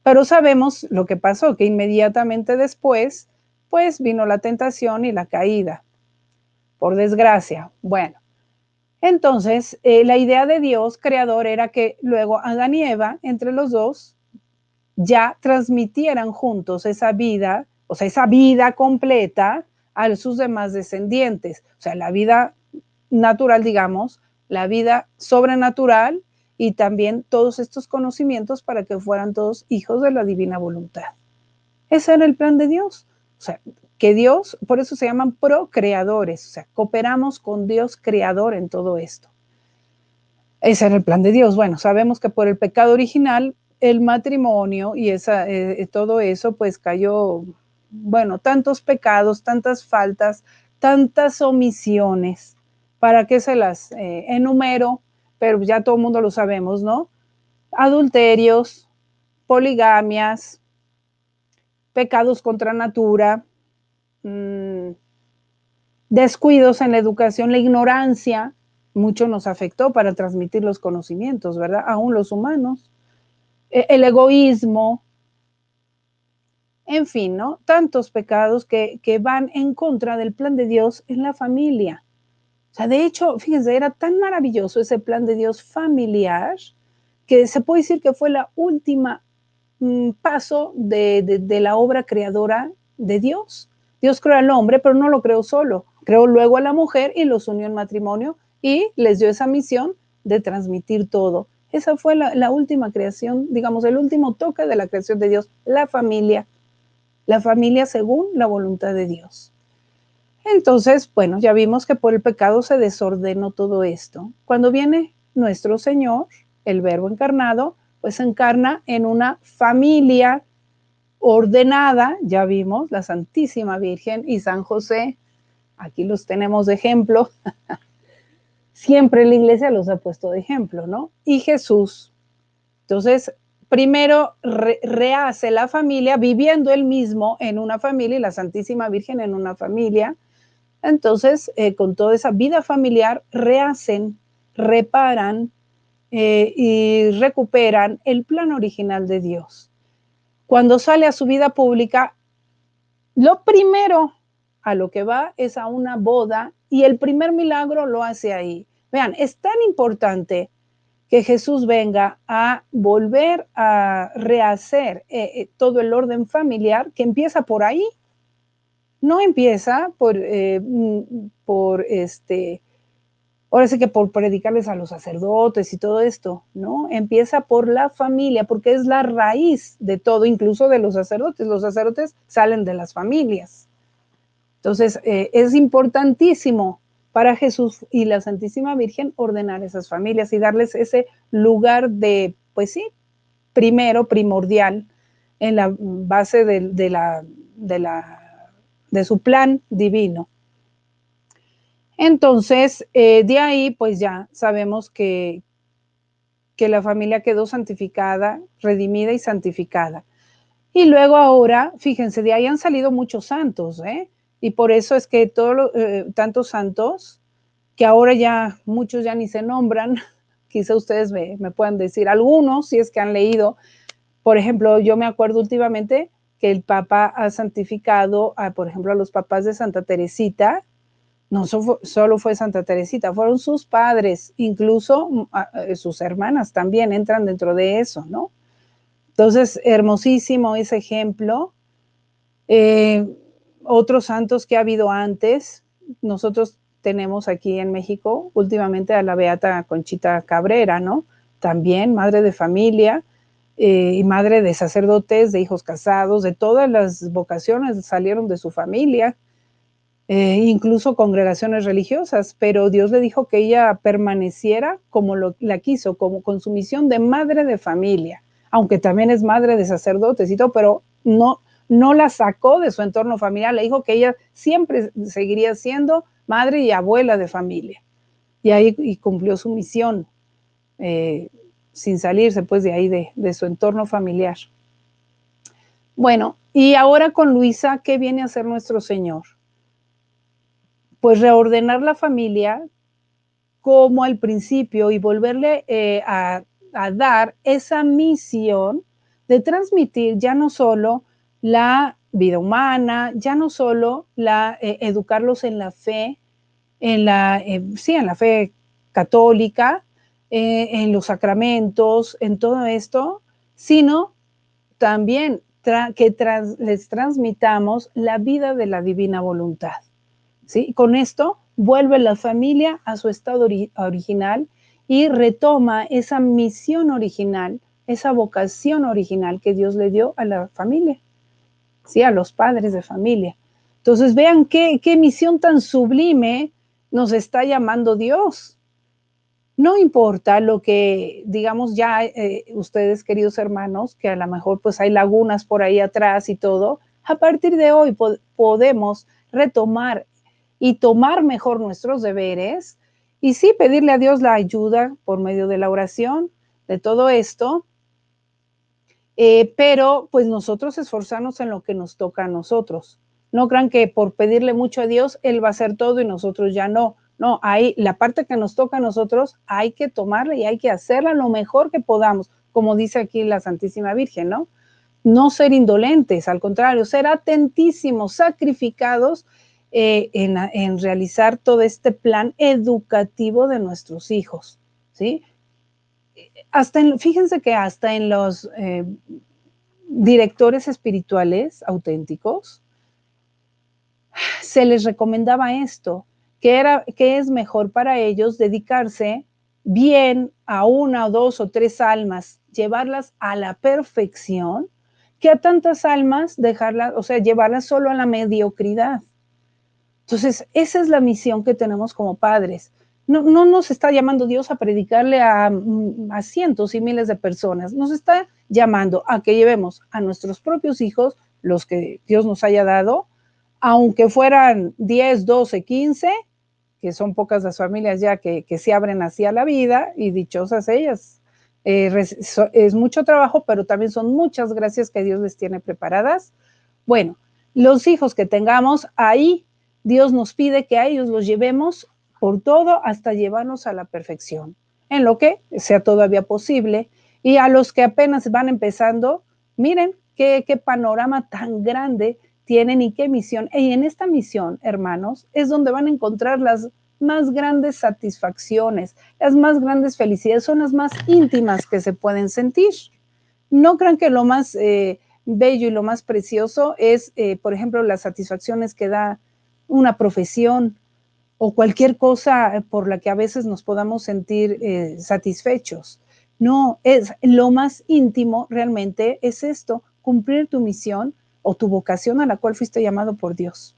Pero sabemos lo que pasó, que inmediatamente después, pues vino la tentación y la caída, por desgracia. Bueno, entonces la idea de Dios creador era que luego Adán y Eva, entre los dos, ya transmitieran juntos esa vida, o sea, esa vida completa a sus demás descendientes. O sea, la vida natural, digamos, la vida sobrenatural, y también todos estos conocimientos para que fueran todos hijos de la divina voluntad. Ese era el plan de Dios. O sea, que Dios, por eso se llaman procreadores, o sea, cooperamos con Dios creador en todo esto. Ese era el plan de Dios. Bueno, sabemos que por el pecado original, el matrimonio y todo eso, pues cayó, bueno, tantos pecados, tantas faltas, tantas omisiones. ¿Para qué se las enumero? Pero ya todo el mundo lo sabemos, ¿no? Adulterios, poligamias, pecados contra natura, descuidos en la educación, la ignorancia, mucho nos afectó para transmitir los conocimientos, ¿verdad? Aún los humanos. El egoísmo, en fin, ¿no? Tantos pecados que van en contra del plan de Dios en la familia. O sea, de hecho, fíjense, era tan maravilloso ese plan de Dios familiar que se puede decir que fue la última paso de la obra creadora de Dios. Dios creó al hombre, pero no lo creó solo. Creó luego a la mujer y los unió en matrimonio y les dio esa misión de transmitir todo. Esa fue la última creación, digamos, el último toque de la creación de Dios, la familia según la voluntad de Dios. Entonces, bueno, ya vimos que por el pecado se desordenó todo esto. Cuando viene nuestro Señor, el Verbo encarnado, pues se encarna en una familia ordenada, ya vimos, la Santísima Virgen y San José, aquí los tenemos de ejemplo, siempre la Iglesia los ha puesto de ejemplo, ¿no? Y Jesús. Entonces, primero rehace la familia, viviendo él mismo en una familia y la Santísima Virgen en una familia. Entonces, con toda esa vida familiar, rehacen, reparan y recuperan el plan original de Dios. Cuando sale a su vida pública, lo primero a lo que va es a una boda, y el primer milagro lo hace ahí. Vean, es tan importante que Jesús venga a volver a rehacer todo el orden familiar, que empieza por ahí. No empieza ahora sí que por predicarles a los sacerdotes y todo esto, ¿no? Empieza por la familia, porque es la raíz de todo, incluso de los sacerdotes. Los sacerdotes salen de las familias. Entonces, es importantísimo para Jesús y la Santísima Virgen ordenar esas familias y darles ese lugar de, pues sí, primordial en la base de su plan divino. Entonces, de ahí, pues ya sabemos que la familia quedó santificada, redimida y santificada. Y luego ahora, fíjense, de ahí han salido muchos santos, ¿eh? Y por eso es que tantos santos, que ahora ya muchos ya ni se nombran, quizá ustedes me puedan decir algunos, si es que han leído. Por ejemplo, yo me acuerdo últimamente que el Papa ha santificado, por ejemplo, a los papás de Santa Teresita, No solo fue Santa Teresita, fueron sus padres, incluso sus hermanas también entran dentro de eso, ¿no? Entonces, hermosísimo ese ejemplo. Otros santos que ha habido antes, nosotros tenemos aquí en México últimamente a la beata Conchita Cabrera, ¿no? También madre de familia y madre de sacerdotes, de hijos casados, de todas las vocaciones salieron de su familia, incluso congregaciones religiosas, pero Dios le dijo que ella permaneciera como la quiso, como con su misión de madre de familia, aunque también es madre de sacerdotes y todo, pero no la sacó de su entorno familiar, le dijo que ella siempre seguiría siendo madre y abuela de familia. Y ahí cumplió su misión, sin salirse pues de ahí de su entorno familiar. Bueno, y ahora con Luisa, ¿qué viene a hacer nuestro Señor? Pues reordenar la familia como al principio y volverle a dar esa misión de transmitir ya no solo la vida humana, ya no solo educarlos en la fe, en la fe católica, en los sacramentos, en todo esto, sino también les transmitamos la vida de la divina voluntad. ¿Sí? Con esto vuelve la familia a su estado original y retoma esa misión original, esa vocación original que Dios le dio a la familia, ¿sí? A los padres de familia. Entonces vean qué misión tan sublime nos está llamando Dios. No importa lo que, digamos, ya ustedes, queridos hermanos, que a lo mejor pues hay lagunas por ahí atrás y todo, a partir de hoy podemos retomar y tomar mejor nuestros deberes y sí pedirle a Dios la ayuda por medio de la oración, de todo esto, pero pues nosotros esforzarnos en lo que nos toca a nosotros. No crean que por pedirle mucho a Dios, Él va a hacer todo y nosotros ya no. No, ahí la parte que nos toca a nosotros hay que tomarla y hay que hacerla lo mejor que podamos, como dice aquí la Santísima Virgen, ¿no? No ser indolentes, al contrario, ser atentísimos, sacrificados en realizar todo este plan educativo de nuestros hijos, ¿sí? Fíjense que hasta en los directores espirituales auténticos se les recomendaba esto, que es mejor para ellos dedicarse bien a una o dos o tres almas, llevarlas a la perfección, que a tantas almas dejarlas, o sea, llevarlas solo a la mediocridad. Entonces, esa es la misión que tenemos como padres. No nos está llamando Dios a predicarle a cientos y miles de personas, nos está llamando a que llevemos a nuestros propios hijos, los que Dios nos haya dado, aunque fueran 10, 12, 15, que son pocas las familias ya que se abren hacia la vida, y dichosas ellas. Es mucho trabajo, pero también son muchas gracias que Dios les tiene preparadas. Bueno, los hijos que tengamos ahí, Dios nos pide que a ellos los llevemos por todo hasta llevarnos a la perfección, en lo que sea todavía posible. Y a los que apenas van empezando, miren qué panorama tan grande tienen y qué misión. Y en esta misión, hermanos, es donde van a encontrar las más grandes satisfacciones, las más grandes felicidades, son las más íntimas que se pueden sentir. No crean que lo más bello y lo más precioso es, por ejemplo, las satisfacciones que da una profesión o cualquier cosa por la que a veces nos podamos sentir satisfechos. No, es lo más íntimo realmente es esto, cumplir tu misión o tu vocación a la cual fuiste llamado por Dios.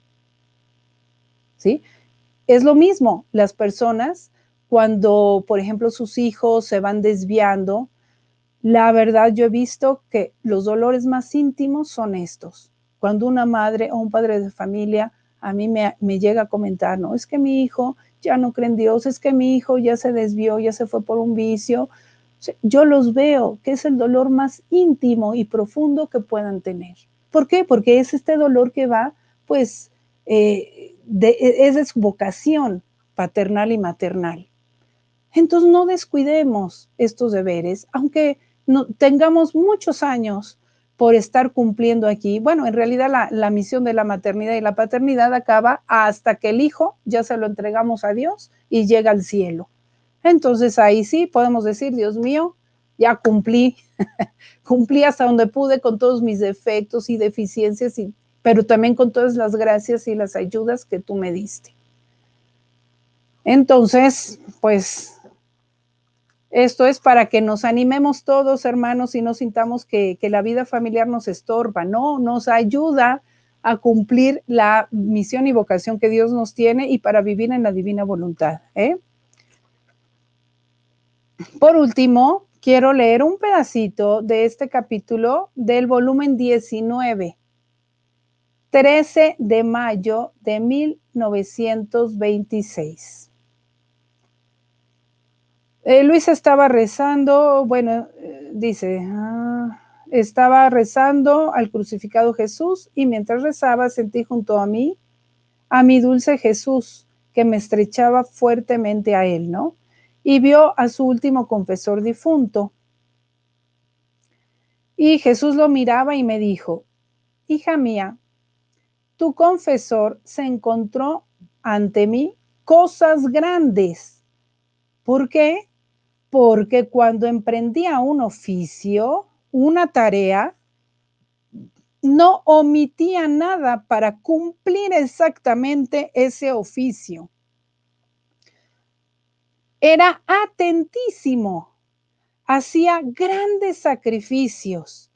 ¿Sí? Es lo mismo, las personas cuando, por ejemplo, sus hijos se van desviando, la verdad yo he visto que los dolores más íntimos son estos. Cuando una madre o un padre de familia a mí me llega a comentar, no, es que mi hijo ya no cree en Dios, es que mi hijo ya se desvió, ya se fue por un vicio. Yo los veo, que es el dolor más íntimo y profundo que puedan tener. ¿Por qué? Porque es este dolor que va, pues, es de su vocación paternal y maternal. Entonces no descuidemos estos deberes, aunque no, tengamos muchos años por estar cumpliendo aquí. Bueno, en realidad la misión de la maternidad y la paternidad acaba hasta que el hijo ya se lo entregamos a Dios y llega al cielo. Entonces ahí sí podemos decir, Dios mío, ya cumplí, cumplí hasta donde pude con todos mis defectos y deficiencias, pero también con todas las gracias y las ayudas que tú me diste. Entonces, pues, esto es para que nos animemos todos, hermanos, y no sintamos que la vida familiar nos estorba, no, nos ayuda a cumplir la misión y vocación que Dios nos tiene y para vivir en la divina voluntad, ¿eh? Por último, quiero leer un pedacito de este capítulo del volumen 19, 13 de mayo de 1926. Luisa estaba rezando, bueno, dice, estaba rezando al crucificado Jesús y mientras rezaba sentí junto a mí a mi dulce Jesús que me estrechaba fuertemente a él, ¿no? Y vio a su último confesor difunto. Y Jesús lo miraba y me dijo, hija mía, tu confesor se encontró ante mí cosas grandes. ¿Por qué? Porque cuando emprendía un oficio, una tarea, no omitía nada para cumplir exactamente ese oficio. Era atentísimo, hacía grandes sacrificios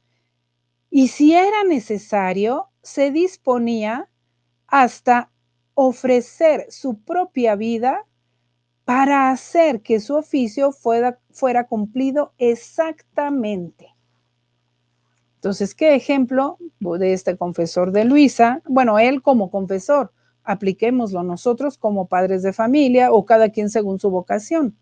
y si era necesario, se disponía hasta ofrecer su propia vida para hacer que su oficio fuera cumplido exactamente. Entonces, ¿qué ejemplo de este confesor de Luisa? Bueno, él como confesor, apliquémoslo nosotros como padres de familia o cada quien según su vocación.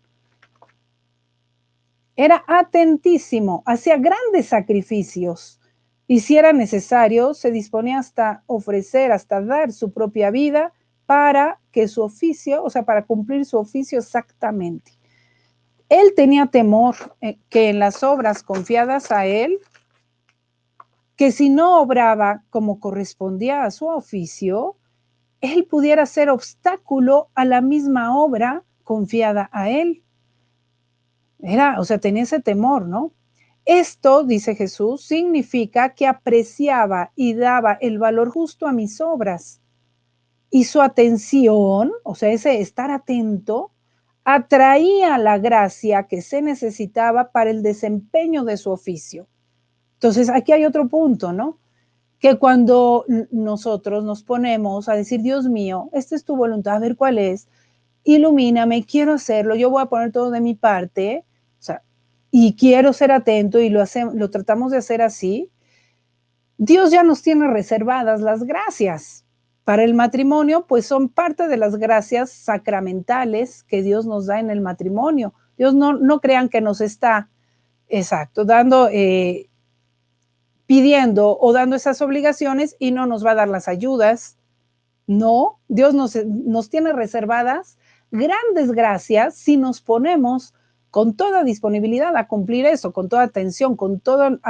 Era atentísimo, hacía grandes sacrificios y si era necesario, se disponía hasta ofrecer, hasta dar su propia vida para que su oficio, o sea, para cumplir su oficio exactamente. Él tenía temor que en las obras confiadas a él, que si no obraba como correspondía a su oficio, él pudiera ser obstáculo a la misma obra confiada a él. O sea, tenía ese temor, ¿no? Esto, dice Jesús, significa que apreciaba y daba el valor justo a mis obras. Y su atención, o sea, ese estar atento, atraía la gracia que se necesitaba para el desempeño de su oficio. Entonces, aquí hay otro punto, ¿no? Que cuando nosotros nos ponemos a decir, Dios mío, esta es tu voluntad, a ver cuál es, ilumíname, quiero hacerlo, yo voy a poner todo de mi parte, o sea, y quiero ser atento y lo tratamos de hacer así, Dios ya nos tiene reservadas las gracias. Para el matrimonio, pues son parte de las gracias sacramentales que Dios nos da en el matrimonio. Dios no crean que nos está, dando, pidiendo o dando esas obligaciones y no nos va a dar las ayudas. No, Dios nos tiene reservadas grandes gracias si nos ponemos con toda disponibilidad a cumplir eso, con toda atención, con todo,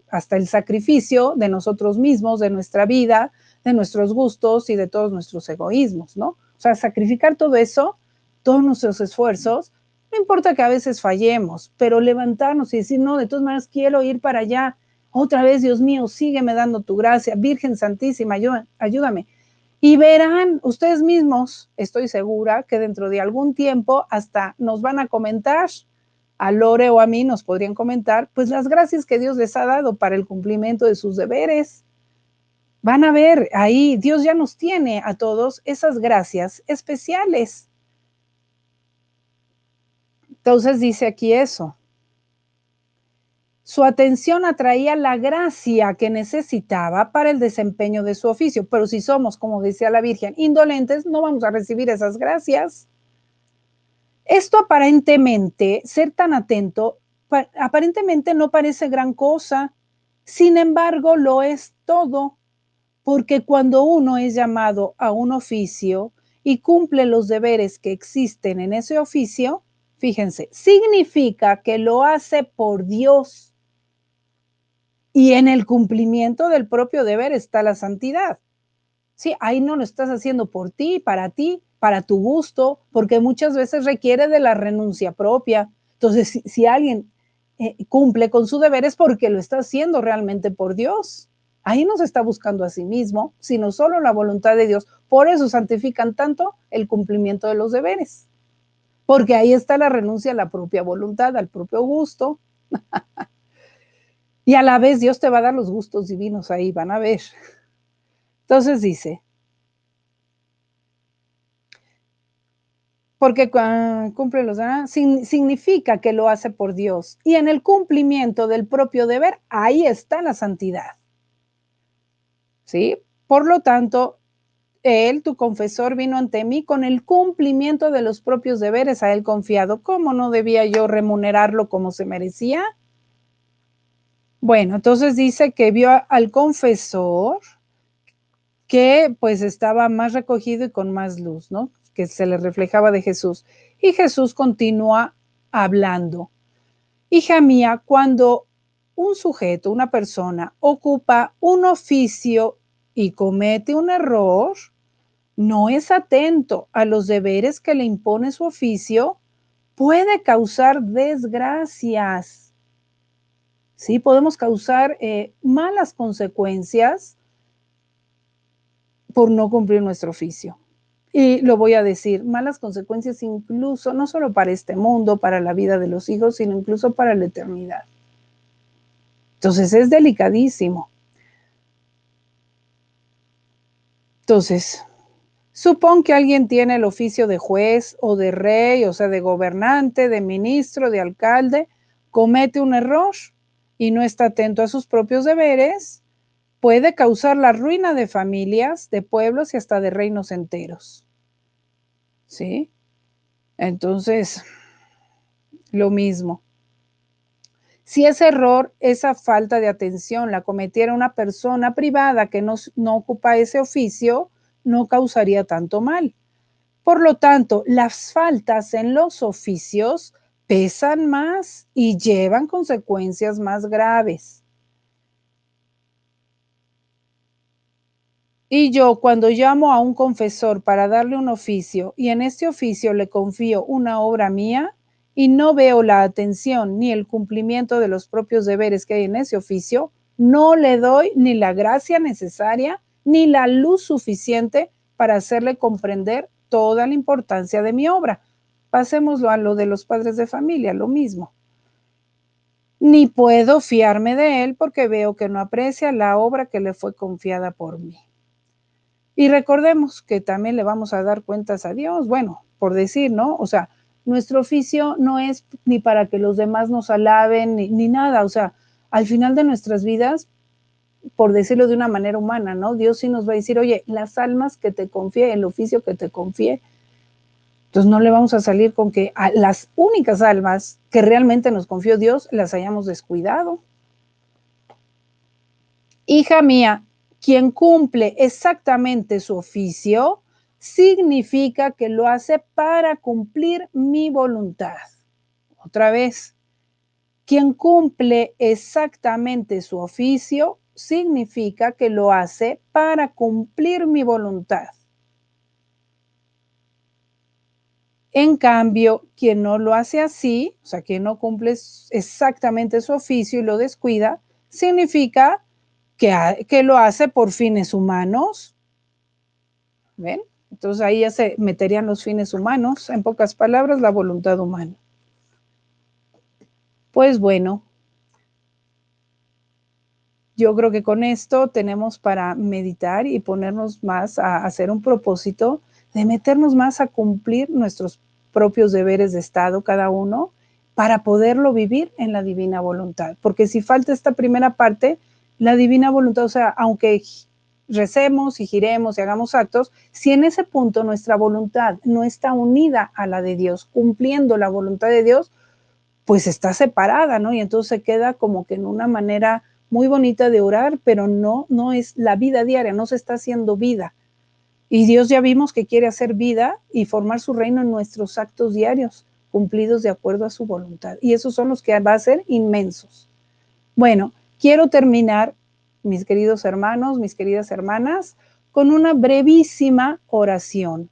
hasta el sacrificio de nosotros mismos, de nuestra vida, de nuestros gustos y de todos nuestros egoísmos, ¿no? O sea, sacrificar todo eso, todos nuestros esfuerzos, no importa que a veces fallemos, pero levantarnos y decir, no, de todas maneras quiero ir para allá. Otra vez, Dios mío, sígueme dando tu gracia. Virgen Santísima, ayúdame. Y verán ustedes mismos, estoy segura, que dentro de algún tiempo hasta nos van a comentar, a Lore o a mí nos podrían comentar, pues las gracias que Dios les ha dado para el cumplimiento de sus deberes. Van a ver, ahí Dios ya nos tiene a todos esas gracias especiales. Entonces dice aquí eso. Su atención atraía la gracia que necesitaba para el desempeño de su oficio, pero si somos, como decía la Virgen, indolentes, no vamos a recibir esas gracias. Esto aparentemente, ser tan atento, aparentemente no parece gran cosa, sin embargo lo es todo, porque cuando uno es llamado a un oficio y cumple los deberes que existen en ese oficio, fíjense, significa que lo hace por Dios. Y en el cumplimiento del propio deber está la santidad. Sí, ahí no lo estás haciendo por ti, para tu gusto, porque muchas veces requiere de la renuncia propia. Entonces, si alguien cumple con su deber es porque lo está haciendo realmente por Dios. Ahí no se está buscando a sí mismo, sino solo la voluntad de Dios. Por eso santifican tanto el cumplimiento de los deberes, porque ahí está la renuncia a la propia voluntad, al propio gusto. Y a la vez Dios te va a dar los gustos divinos ahí, van a ver. Entonces dice, porque cumple los deberes, significa que lo hace por Dios. Y en el cumplimiento del propio deber, ahí está la santidad. ¿Sí? Por lo tanto, él, tu confesor, vino ante mí con el cumplimiento de los propios deberes a él confiado. ¿Cómo no debía yo remunerarlo como se merecía? Bueno, entonces dice que vio al confesor que pues estaba más recogido y con más luz, ¿no? Que se le reflejaba de Jesús. Y Jesús continúa hablando. Hija mía, cuando un sujeto, una persona, ocupa un oficio y comete un error, no es atento a los deberes que le impone su oficio, puede causar desgracias. Sí, podemos causar malas consecuencias por no cumplir nuestro oficio. Y lo voy a decir, malas consecuencias incluso, no solo para este mundo, para la vida de los hijos, sino incluso para la eternidad. Entonces es delicadísimo. Entonces, supón que alguien tiene el oficio de juez o de rey, o sea, de gobernante, de ministro, de alcalde, comete un error y no está atento a sus propios deberes, puede causar la ruina de familias, de pueblos y hasta de reinos enteros. ¿Sí? Entonces, lo mismo. Si ese error, esa falta de atención la cometiera una persona privada que no ocupa ese oficio, no causaría tanto mal. Por lo tanto, las faltas en los oficios pesan más y llevan consecuencias más graves. Y yo, cuando llamo a un confesor para darle un oficio y en este oficio le confío una obra mía y no veo la atención ni el cumplimiento de los propios deberes que hay en ese oficio, no le doy ni la gracia necesaria ni la luz suficiente para hacerle comprender toda la importancia de mi obra. Pasémoslo a lo de los padres de familia, lo mismo. Ni puedo fiarme de él porque veo que no aprecia la obra que le fue confiada por mí. Y recordemos que también le vamos a dar cuentas a Dios, bueno, por decir, ¿no? O sea, nuestro oficio no es ni para que los demás nos alaben, ni nada, o sea, al final de nuestras vidas, por decirlo de una manera humana, ¿no? Dios sí nos va a decir, oye, las almas que te confié, el oficio que te confié, entonces no le vamos a salir con que a las únicas almas que realmente nos confió Dios las hayamos descuidado. Hija mía, quien cumple exactamente su oficio, significa que lo hace para cumplir mi voluntad. Otra vez, quien cumple exactamente su oficio, significa que lo hace para cumplir mi voluntad. En cambio, quien no lo hace así, o sea, quien no cumple exactamente su oficio y lo descuida, significa que lo hace por fines humanos. ¿Ven? Entonces ahí ya se meterían los fines humanos, en pocas palabras, la voluntad humana. Pues bueno, yo creo que con esto tenemos para meditar y ponernos más a hacer un propósito de meternos más a cumplir nuestros propios deberes de Estado, cada uno, para poderlo vivir en la divina voluntad. Porque si falta esta primera parte, la divina voluntad, o sea, aunque recemos y giremos y hagamos actos, si en ese punto nuestra voluntad no está unida a la de Dios, cumpliendo la voluntad de Dios, pues está separada, ¿no? Y entonces se queda como que en una manera muy bonita de orar, pero no es la vida diaria, no se está haciendo vida. Y Dios ya vimos que quiere hacer vida y formar su reino en nuestros actos diarios, cumplidos de acuerdo a su voluntad. Y esos son los que va a ser inmensos. Bueno, quiero terminar, mis queridos hermanos, mis queridas hermanas, con una brevísima oración.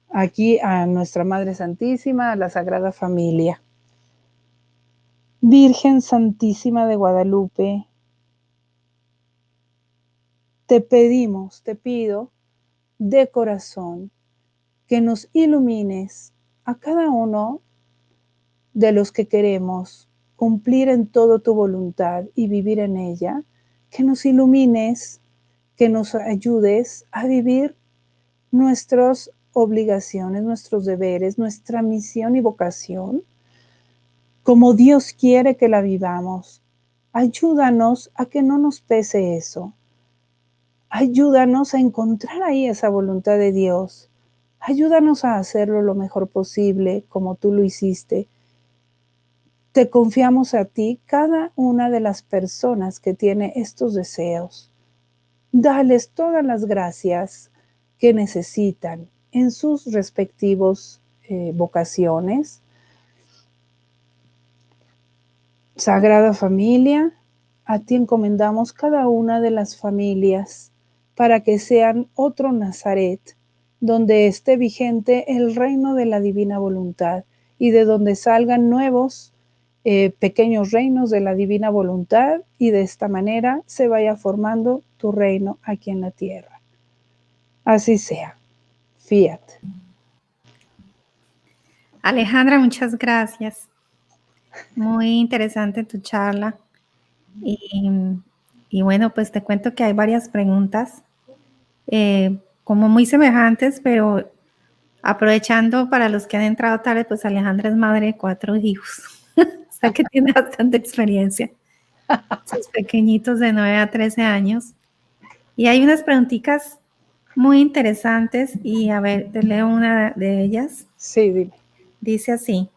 Aquí a nuestra Madre Santísima, a la Sagrada Familia. Virgen Santísima de Guadalupe, te pedimos, te pido de corazón que nos ilumines a cada uno de los que queremos cumplir en todo tu voluntad y vivir en ella, que nos ilumines, que nos ayudes a vivir nuestras obligaciones, nuestros deberes, nuestra misión y vocación, como Dios quiere que la vivamos. Ayúdanos a que no nos pese eso. Ayúdanos a encontrar ahí esa voluntad de Dios. Ayúdanos a hacerlo lo mejor posible, como tú lo hiciste. Te confiamos a ti cada una de las personas que tiene estos deseos. Dales todas las gracias que necesitan en sus respectivos vocaciones. Sagrada Familia, a ti encomendamos cada una de las familias para que sean otro Nazaret, donde esté vigente el reino de la divina voluntad y de donde salgan nuevos pequeños reinos de la divina voluntad, y de esta manera se vaya formando tu reino aquí en la tierra. Así sea. Fiat. Alejandra, muchas gracias. Muy interesante tu charla. Y bueno, pues te cuento que hay varias preguntas, como muy semejantes, pero aprovechando para los que han entrado tarde, pues Alejandra es madre de 4 hijos, o sea que tiene bastante experiencia. Sus pequeñitos de 9 a 13 años. Y hay unas preguntitas muy interesantes y a ver, te leo una de ellas. Sí, dime. Dice así: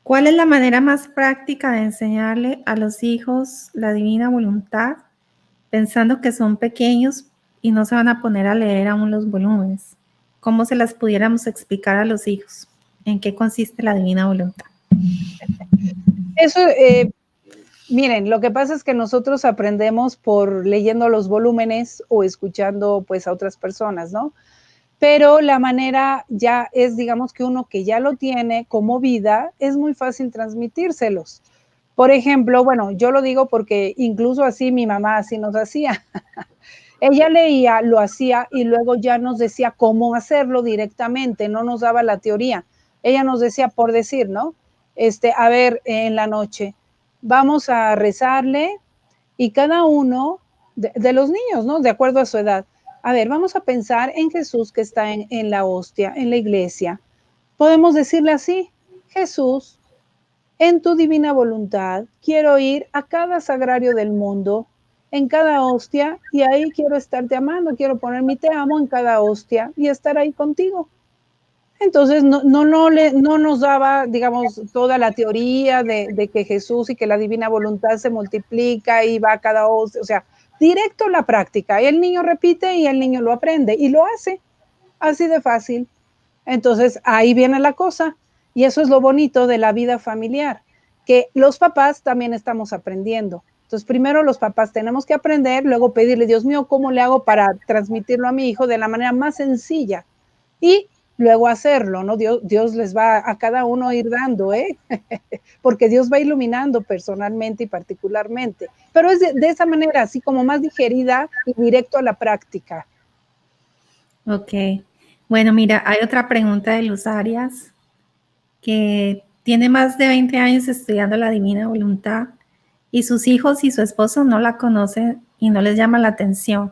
¿cuál es la manera más práctica de enseñarle a los hijos la divina voluntad, pensando que son pequeños y no se van a poner a leer aún los volúmenes? ¿Cómo se las pudiéramos explicar a los hijos? ¿En qué consiste la divina voluntad? Eso, miren, lo que pasa es que nosotros aprendemos por leyendo los volúmenes o escuchando pues a otras personas, ¿no? Pero la manera ya es, digamos que uno que ya lo tiene como vida, es muy fácil transmitírselos. Por ejemplo, bueno, yo lo digo porque incluso así mi mamá así nos hacía. Ella leía, lo hacía y luego ya nos decía cómo hacerlo directamente, no nos daba la teoría. Ella nos decía por decir, ¿no? A ver, en la noche, vamos a rezarle y cada uno de los niños, ¿no? De acuerdo a su edad. A ver, vamos a pensar en Jesús que está en la hostia, en la iglesia. Podemos decirle así: Jesús, en tu divina voluntad, quiero ir a cada sagrario del mundo, en cada hostia, y ahí quiero estarte amando, quiero poner mi te amo en cada hostia y estar ahí contigo. Entonces, no nos daba, digamos, toda la teoría de que Jesús y que la divina voluntad se multiplica y va a cada hostia, o sea, directo a la práctica. Y el niño repite y el niño lo aprende y lo hace, así de fácil. Entonces, ahí viene la cosa. Y eso es lo bonito de la vida familiar, que los papás también estamos aprendiendo. Entonces, primero los papás tenemos que aprender, luego pedirle, Dios mío, ¿cómo le hago para transmitirlo a mi hijo de la manera más sencilla? Y luego hacerlo, ¿no? Dios les va a cada uno ir dando, porque Dios va iluminando personalmente y particularmente. Pero es de esa manera, así como más digerida y directo a la práctica. Ok. Bueno, mira, hay otra pregunta de Luz Arias, que tiene más de 20 años estudiando la divina voluntad y sus hijos y su esposo no la conocen y no les llama la atención.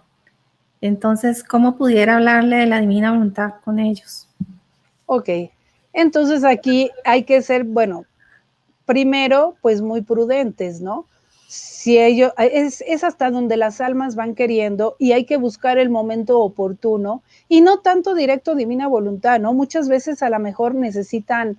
Entonces, ¿cómo pudiera hablarle de la divina voluntad con ellos? Ok, entonces aquí hay que ser, bueno, primero, pues muy prudentes, ¿no? Si ellos, es hasta donde las almas van queriendo y hay que buscar el momento oportuno y no tanto directo divina voluntad, ¿no? Muchas veces a lo mejor necesitan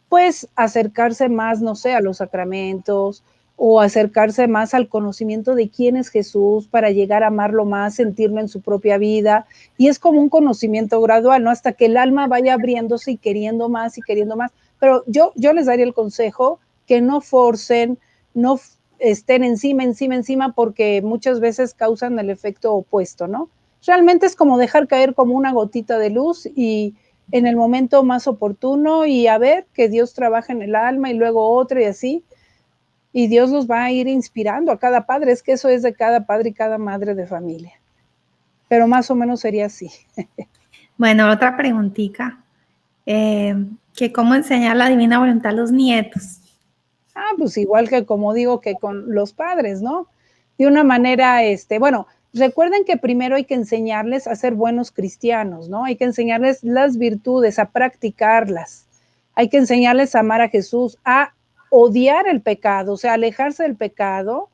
pues acercarse más, no sé, a los sacramentos o acercarse más al conocimiento de quién es Jesús para llegar a amarlo más, sentirlo en su propia vida. Y es como un conocimiento gradual, ¿no? Hasta que el alma vaya abriéndose y queriendo más y queriendo más. Pero yo les daría el consejo que no forcen, no estén encima, porque muchas veces causan el efecto opuesto, ¿no? Realmente es como dejar caer como una gotita de luz y en el momento más oportuno y a ver que Dios trabaja en el alma y luego otra y así. Y Dios los va a ir inspirando a cada padre. Es que eso es de cada padre y cada madre de familia. Pero más o menos sería así. Bueno, otra preguntita. Que cómo enseñar la divina voluntad a los nietos. Pues igual que como digo que con los padres, ¿no? De una manera, bueno, recuerden que primero hay que enseñarles a ser buenos cristianos, ¿no? Hay que enseñarles las virtudes, a practicarlas. Hay que enseñarles a amar a Jesús, a odiar el pecado, o sea, alejarse del pecado,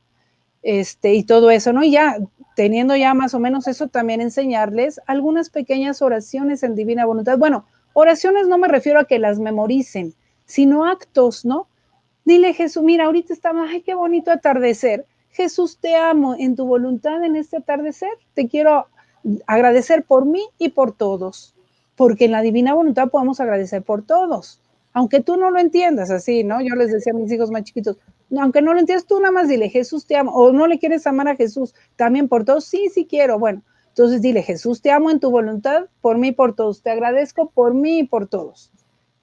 y todo eso, ¿no? Y ya, teniendo ya más o menos eso, también enseñarles algunas pequeñas oraciones en divina voluntad. Bueno, oraciones no me refiero a que las memoricen, sino actos, ¿no? Dile, Jesús, mira, ahorita estamos, ay, qué bonito atardecer. Jesús, te amo en tu voluntad en este atardecer. Te quiero agradecer por mí y por todos, porque en la divina voluntad podemos agradecer por todos, aunque tú no lo entiendas así, ¿no? Yo les decía a mis hijos más chiquitos, no, aunque no lo entiendas, tú nada más dile, Jesús, te amo, o no le quieres amar a Jesús también por todos, sí, sí quiero, bueno, entonces dile, Jesús, te amo en tu voluntad, por mí y por todos, te agradezco por mí y por todos.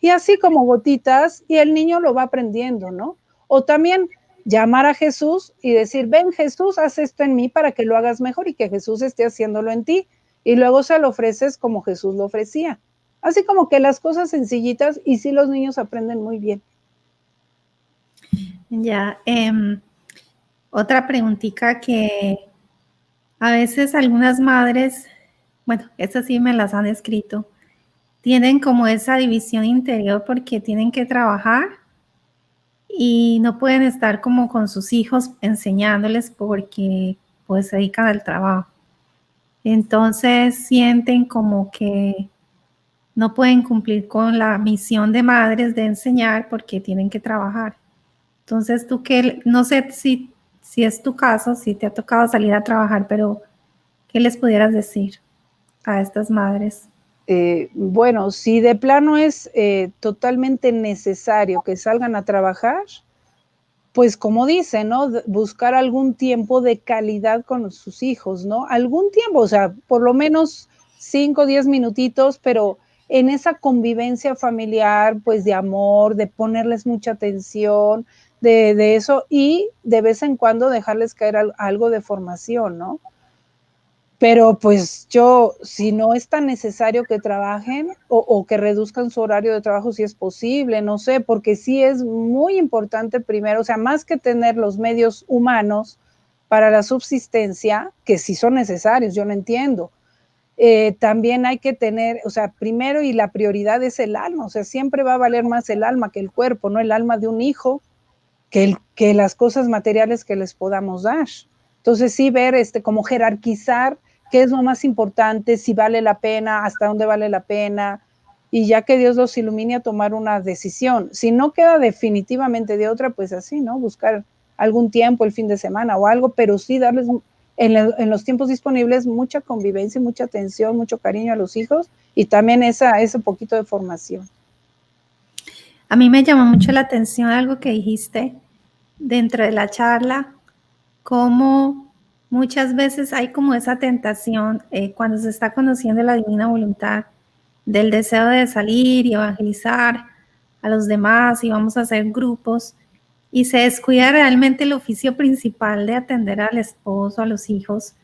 Y así como gotitas, y el niño lo va aprendiendo, ¿no? O también llamar a Jesús y decir, ven Jesús, haz esto en mí para que lo hagas mejor y que Jesús esté haciéndolo en ti. Y luego se lo ofreces como Jesús lo ofrecía. Así como que las cosas sencillitas y sí los niños aprenden muy bien. Ya, otra preguntita que a veces algunas madres, bueno, estas sí me las han escrito, tienen como esa división interior porque tienen que trabajar y no pueden estar como con sus hijos enseñándoles porque pues se dedican al trabajo. Entonces sienten como que no pueden cumplir con la misión de madres de enseñar porque tienen que trabajar. Entonces tú que, no sé si es tu caso, si te ha tocado salir a trabajar, pero ¿qué les pudieras decir a estas madres? Bueno, si de plano es totalmente necesario que salgan a trabajar, pues como dice, ¿no? Buscar algún tiempo de calidad con sus hijos, ¿no? Algún tiempo, o sea, por lo menos 5 o 10 minutitos, pero en esa convivencia familiar, pues de amor, de ponerles mucha atención, de eso, y de vez en cuando dejarles caer algo de formación, ¿no? Pero pues yo, si no es tan necesario que trabajen o que reduzcan su horario de trabajo si es posible, no sé, porque sí es muy importante primero, o sea, más que tener los medios humanos para la subsistencia, que sí son necesarios, yo lo entiendo, también hay que tener, o sea, primero y la prioridad es el alma, o sea, siempre va a valer más el alma que el cuerpo, ¿no? El alma de un hijo que las cosas materiales que les podamos dar. Entonces sí ver como jerarquizar qué es lo más importante, si vale la pena, hasta dónde vale la pena, y ya que Dios los ilumine a tomar una decisión. Si no queda definitivamente de otra, pues así, ¿no? Buscar algún tiempo, el fin de semana o algo, pero sí darles en los tiempos disponibles mucha convivencia, mucha atención, mucho cariño a los hijos y también ese poquito de formación. A mí me llamó mucho la atención algo que dijiste dentro de la charla, cómo muchas veces hay como esa tentación cuando se está conociendo la divina voluntad del deseo de salir y evangelizar a los demás y vamos a hacer grupos y se descuida realmente el oficio principal de atender al esposo, a los hijos,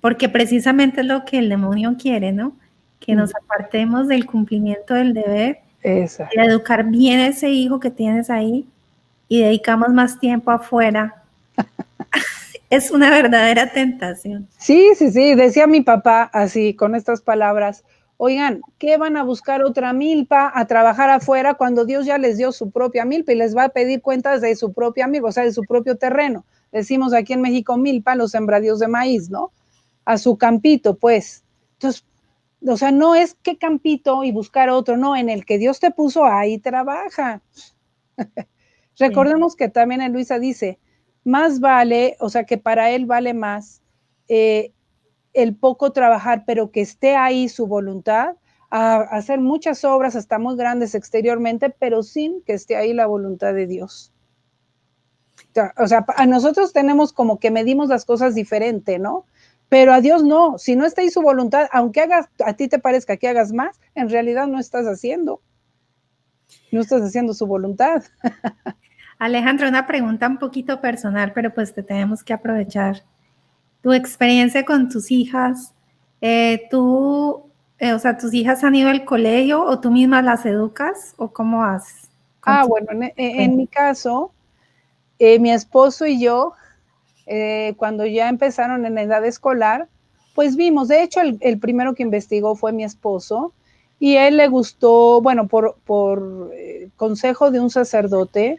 porque precisamente es lo que el demonio quiere, ¿no? Que nos apartemos del cumplimiento del deber, Exacto. de educar bien a ese hijo que tienes ahí y dedicamos más tiempo afuera. Es una verdadera tentación. Sí, sí, sí, decía mi papá así, con estas palabras, oigan, ¿qué van a buscar otra milpa a trabajar afuera cuando Dios ya les dio su propia milpa y les va a pedir cuentas de su propia milpa, o sea, de su propio terreno? Decimos aquí en México milpa, los sembradíos de maíz, ¿no? A su campito, pues. Entonces, o sea, no es qué campito y buscar otro, no, en el que Dios te puso, ahí trabaja. Recordemos que también en Luisa dice, más vale, o sea, que para él vale más el poco trabajar, pero que esté ahí su voluntad, a hacer muchas obras hasta muy grandes exteriormente, pero sin que esté ahí la voluntad de Dios. O sea, a nosotros tenemos como que medimos las cosas diferente, ¿no? Pero a Dios no. Si no está ahí su voluntad, aunque a ti te parezca que hagas más, en realidad no estás haciendo su voluntad. Alejandro, una pregunta un poquito personal, pero pues te tenemos que aprovechar. Tu experiencia con tus hijas, o sea, ¿tus hijas han ido al colegio o tú misma las educas o cómo haces? Bueno, en mi caso, mi esposo y yo, cuando ya empezaron en edad escolar, pues vimos, de hecho, el primero que investigó fue mi esposo, y a él le gustó, bueno, por consejo de un sacerdote,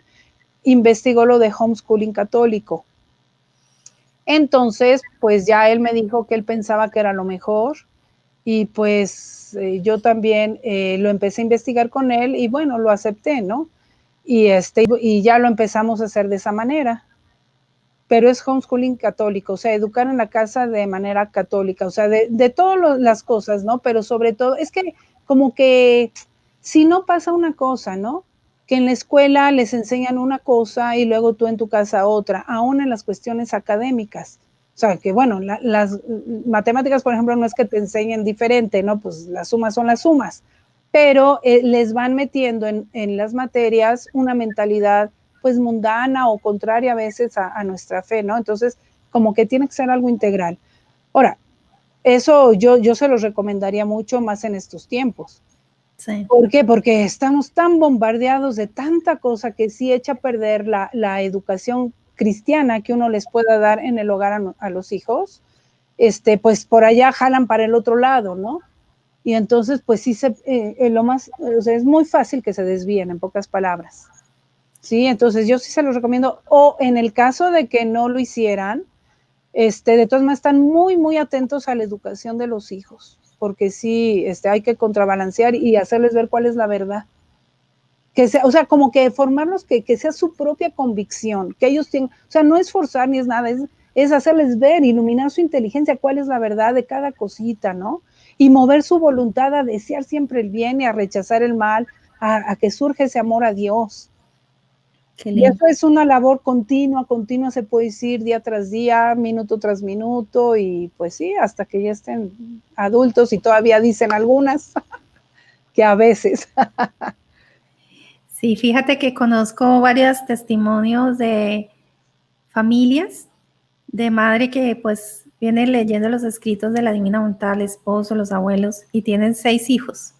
investigó lo de homeschooling católico. Entonces, pues ya él me dijo que él pensaba que era lo mejor, y pues yo también lo empecé a investigar con él, y bueno, lo acepté, ¿no? Y ya lo empezamos a hacer de esa manera. Pero es homeschooling católico, o sea, educar en la casa de manera católica, o sea, de todas las cosas, ¿no? Pero sobre todo, es que como que si no pasa una cosa, ¿no? Que en la escuela les enseñan una cosa y luego tú en tu casa otra, aún en las cuestiones académicas. O sea, que bueno, las matemáticas, por ejemplo, no es que te enseñen diferente, ¿no? Pues las sumas son las sumas, pero les van metiendo en las materias una mentalidad pues mundana o contraria a veces a nuestra fe, ¿no? Entonces, como que tiene que ser algo integral. Ahora, eso yo se los recomendaría mucho más en estos tiempos. Sí. ¿Por qué? Porque estamos tan bombardeados de tanta cosa que sí echa a perder la educación cristiana que uno les pueda dar en el hogar a los hijos. Pues por allá jalan para el otro lado, ¿no? Y entonces, pues sí, o sea, es muy fácil que se desvíen, en pocas palabras. Sí, entonces yo sí se los recomiendo. O en el caso de que no lo hicieran, de todas maneras están muy, muy atentos a la educación de los hijos, porque sí, hay que contrabalancear y hacerles ver cuál es la verdad. O sea, como que formarlos que sea su propia convicción, que ellos tienen, o sea, no es forzar ni es nada, es hacerles ver, iluminar su inteligencia, cuál es la verdad de cada cosita, ¿no? Y mover su voluntad a desear siempre el bien y a rechazar el mal, a que surge ese amor a Dios. Y eso es una labor continua se puede decir día tras día, minuto tras minuto, y pues sí, hasta que ya estén adultos y todavía dicen algunas que a veces. Sí, fíjate que conozco varios testimonios de familias, de madre que pues viene leyendo los escritos de la Divina Voluntad, el esposo, los abuelos, y tienen 6 hijos.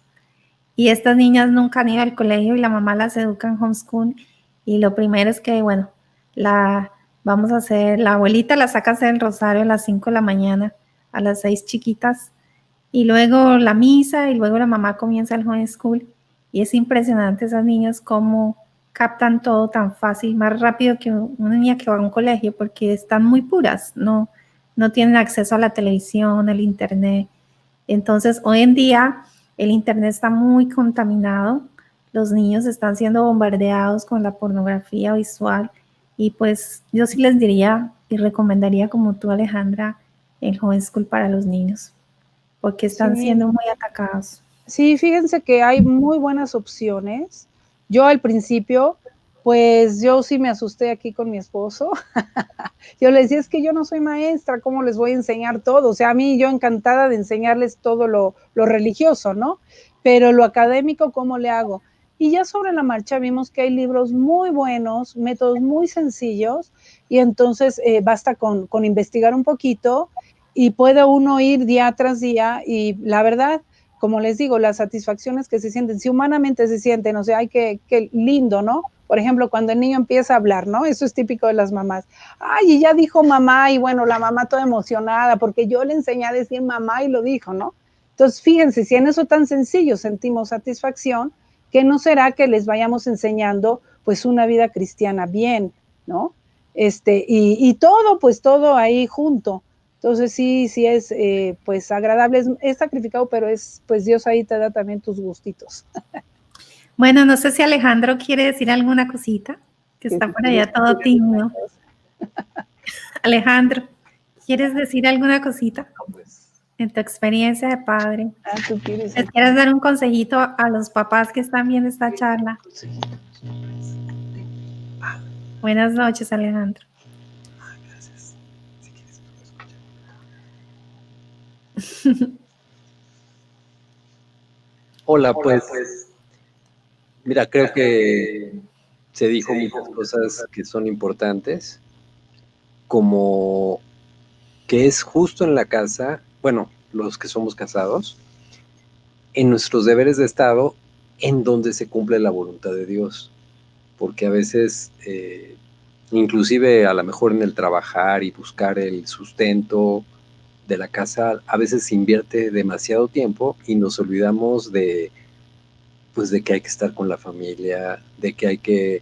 Y estas niñas nunca han ido al colegio y la mamá las educa en homeschool. Y lo primero es que, bueno, la abuelita la saca a hacer el rosario a las 5 de la mañana, a las 6 chiquitas, y luego la misa, y luego la mamá comienza el homeschool. Y es impresionante esas niñas cómo captan todo tan fácil, más rápido que una niña que va a un colegio, porque están muy puras, no tienen acceso a la televisión, al internet. Entonces, hoy en día el internet está muy contaminado, los niños están siendo bombardeados con la pornografía visual y pues yo sí les diría y recomendaría como tú, Alejandra, el homeschool para los niños, porque están siendo muy atacados. Sí, fíjense que hay muy buenas opciones. Yo al principio, pues yo sí me asusté aquí con mi esposo. Yo le decía, es que yo no soy maestra, ¿cómo les voy a enseñar todo? O sea, a mí yo encantada de enseñarles todo lo religioso, ¿no? Pero lo académico, ¿cómo le hago? Y ya sobre la marcha vimos que hay libros muy buenos, métodos muy sencillos, y entonces basta con investigar un poquito y puede uno ir día tras día y la verdad, como les digo, las satisfacciones que se sienten, si humanamente se sienten, o sea, ay, qué lindo, ¿no? Por ejemplo, cuando el niño empieza a hablar, ¿no? Eso es típico de las mamás. Ay, y ya dijo mamá, y bueno, la mamá toda emocionada, porque yo le enseñé a decir mamá y lo dijo, ¿no? Entonces, fíjense, si en eso tan sencillo sentimos satisfacción, ¿qué no será que les vayamos enseñando, pues, una vida cristiana bien, ¿no? Y todo, pues, todo ahí junto. Entonces sí es pues agradable, es sacrificado, pero pues Dios ahí te da también tus gustitos. Bueno, no sé si Alejandro quiere decir alguna cosita, que está por allá todo tímido. Alejandro, ¿quieres decir alguna cosita en tu experiencia de padre? ¿Les quieres dar un consejito a los papás que están viendo esta charla? Buenas noches, Alejandro. Gracias. Si quieres, Hola, pues, mira, creo que se dijo muchas cosas que son importantes, como que es justo en la casa, bueno, los que somos casados, en nuestros deberes de Estado, en donde se cumple la voluntad de Dios, porque a veces, inclusive a lo mejor en el trabajar y buscar el sustento de la casa, a veces se invierte demasiado tiempo y nos olvidamos de, pues, de que hay que estar con la familia, de que hay que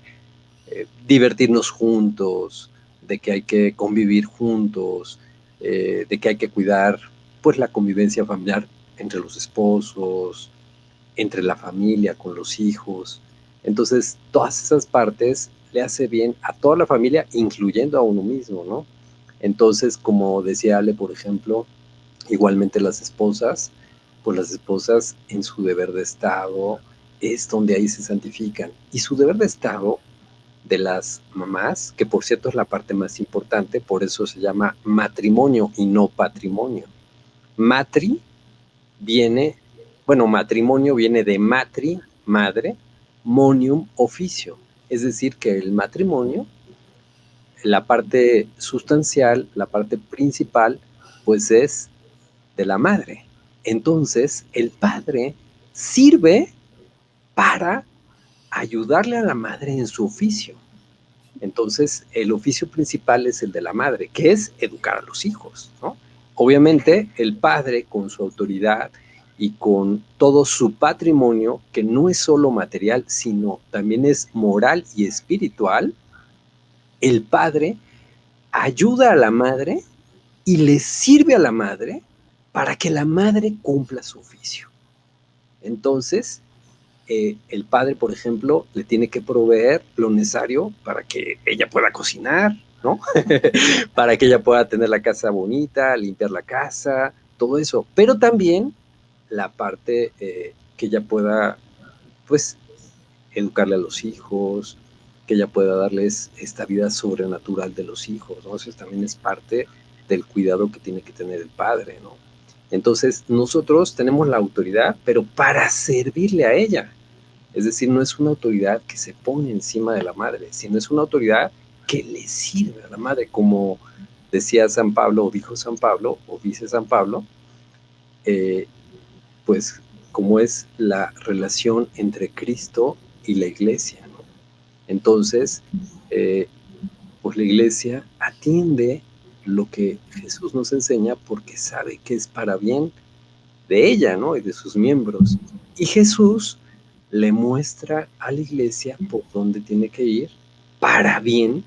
divertirnos juntos, de que hay que convivir juntos, de que hay que cuidar, pues, la convivencia familiar entre los esposos, entre la familia, con los hijos. Entonces, todas esas partes le hace bien a toda la familia, incluyendo a uno mismo, ¿no? Entonces, como decía Ale, por ejemplo, igualmente las esposas, pues las esposas en su deber de Estado es donde ahí se santifican. Y su deber de Estado de las mamás, que por cierto es la parte más importante, por eso se llama matrimonio y no patrimonio. Matri viene, bueno, matrimonio viene de matri, madre, monium, oficio. Es decir, que el matrimonio, la parte sustancial, la parte principal, pues es de la madre. Entonces, el padre sirve para ayudarle a la madre en su oficio. Entonces, el oficio principal es el de la madre, que es educar a los hijos, ¿no? Obviamente, el padre, con su autoridad y con todo su patrimonio, que no es solo material, sino también es moral y espiritual, el padre ayuda a la madre y le sirve a la madre para que la madre cumpla su oficio. Entonces, el padre, por ejemplo, le tiene que proveer lo necesario para que ella pueda cocinar, ¿no? Para que ella pueda tener la casa bonita, limpiar la casa, todo eso. Pero también la parte que ella pueda, pues, educarle a los hijos, que ella pueda darles esta vida sobrenatural de los hijos, ¿no? Eso también es parte del cuidado que tiene que tener el padre, ¿no? Entonces, nosotros tenemos la autoridad, pero para servirle a ella. Es decir, no es una autoridad que se pone encima de la madre, sino es una autoridad que le sirve a la madre, como decía San Pablo, o dijo San Pablo, o dice San Pablo, pues como es la relación entre Cristo y la iglesia, ¿no? Entonces, pues la iglesia atiende lo que Jesús nos enseña porque sabe que es para bien de ella, ¿no? Y de sus miembros. Y Jesús le muestra a la iglesia por dónde tiene que ir para bien,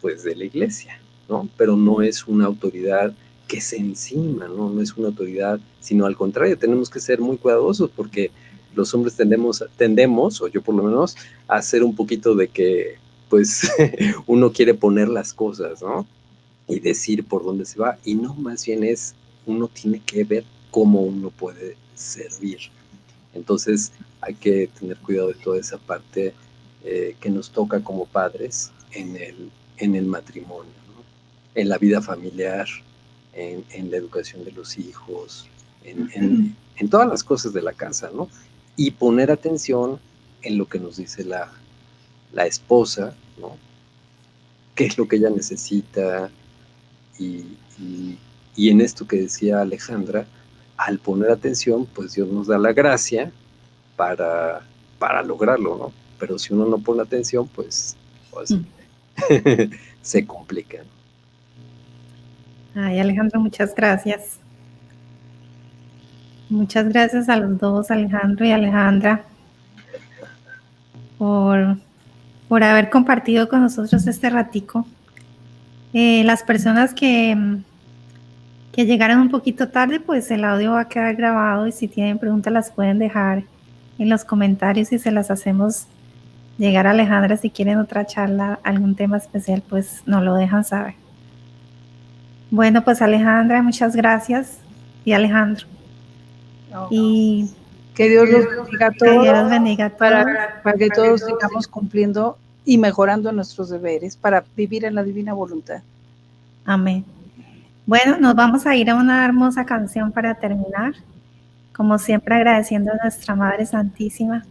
pues, de la iglesia, ¿no? Pero no es una autoridad que se encima, ¿no? No es una autoridad, sino al contrario, tenemos que ser muy cuidadosos porque los hombres tendemos, o yo por lo menos, a hacer un poquito de que, pues, uno quiere poner las cosas, ¿no? Y decir por dónde se va, y no, más bien es, uno tiene que ver cómo uno puede servir. Entonces hay que tener cuidado de toda esa parte que nos toca como padres en el matrimonio, ¿no? En la vida familiar, en la educación de los hijos, en todas las cosas de la casa, ¿no? Y poner atención en lo que nos dice la esposa, ¿no? ¿Qué es lo que ella necesita? Y en esto que decía Alejandra, al poner atención, pues Dios nos da la gracia para lograrlo, ¿no? Pero si uno no pone atención, pues se complica, ¿no? Ay, Alejandro, muchas gracias. Muchas gracias a los dos, Alejandro y Alejandra, por haber compartido con nosotros este ratico. Las personas que llegaron un poquito tarde, pues el audio va a quedar grabado y si tienen preguntas las pueden dejar en los comentarios y se las hacemos llegar a Alejandra. Si quieren otra charla, algún tema especial, pues nos lo dejan saber. Bueno, pues Alejandra, muchas gracias. Y Alejandro. No. Y que Dios los bendiga a todos. Que Dios bendiga a todos. Para que todos sigamos cumpliendo y mejorando nuestros deberes para vivir en la divina voluntad. Amén. Bueno, nos vamos a ir a una hermosa canción para terminar. Como siempre, agradeciendo a nuestra Madre Santísima,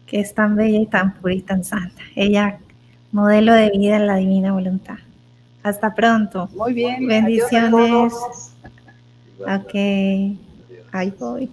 que es tan bella y tan pura y tan santa. Ella, modelo de vida en la divina voluntad. Hasta pronto. Muy bien. Bendiciones. Adiós a todos. Ok. Ahí voy.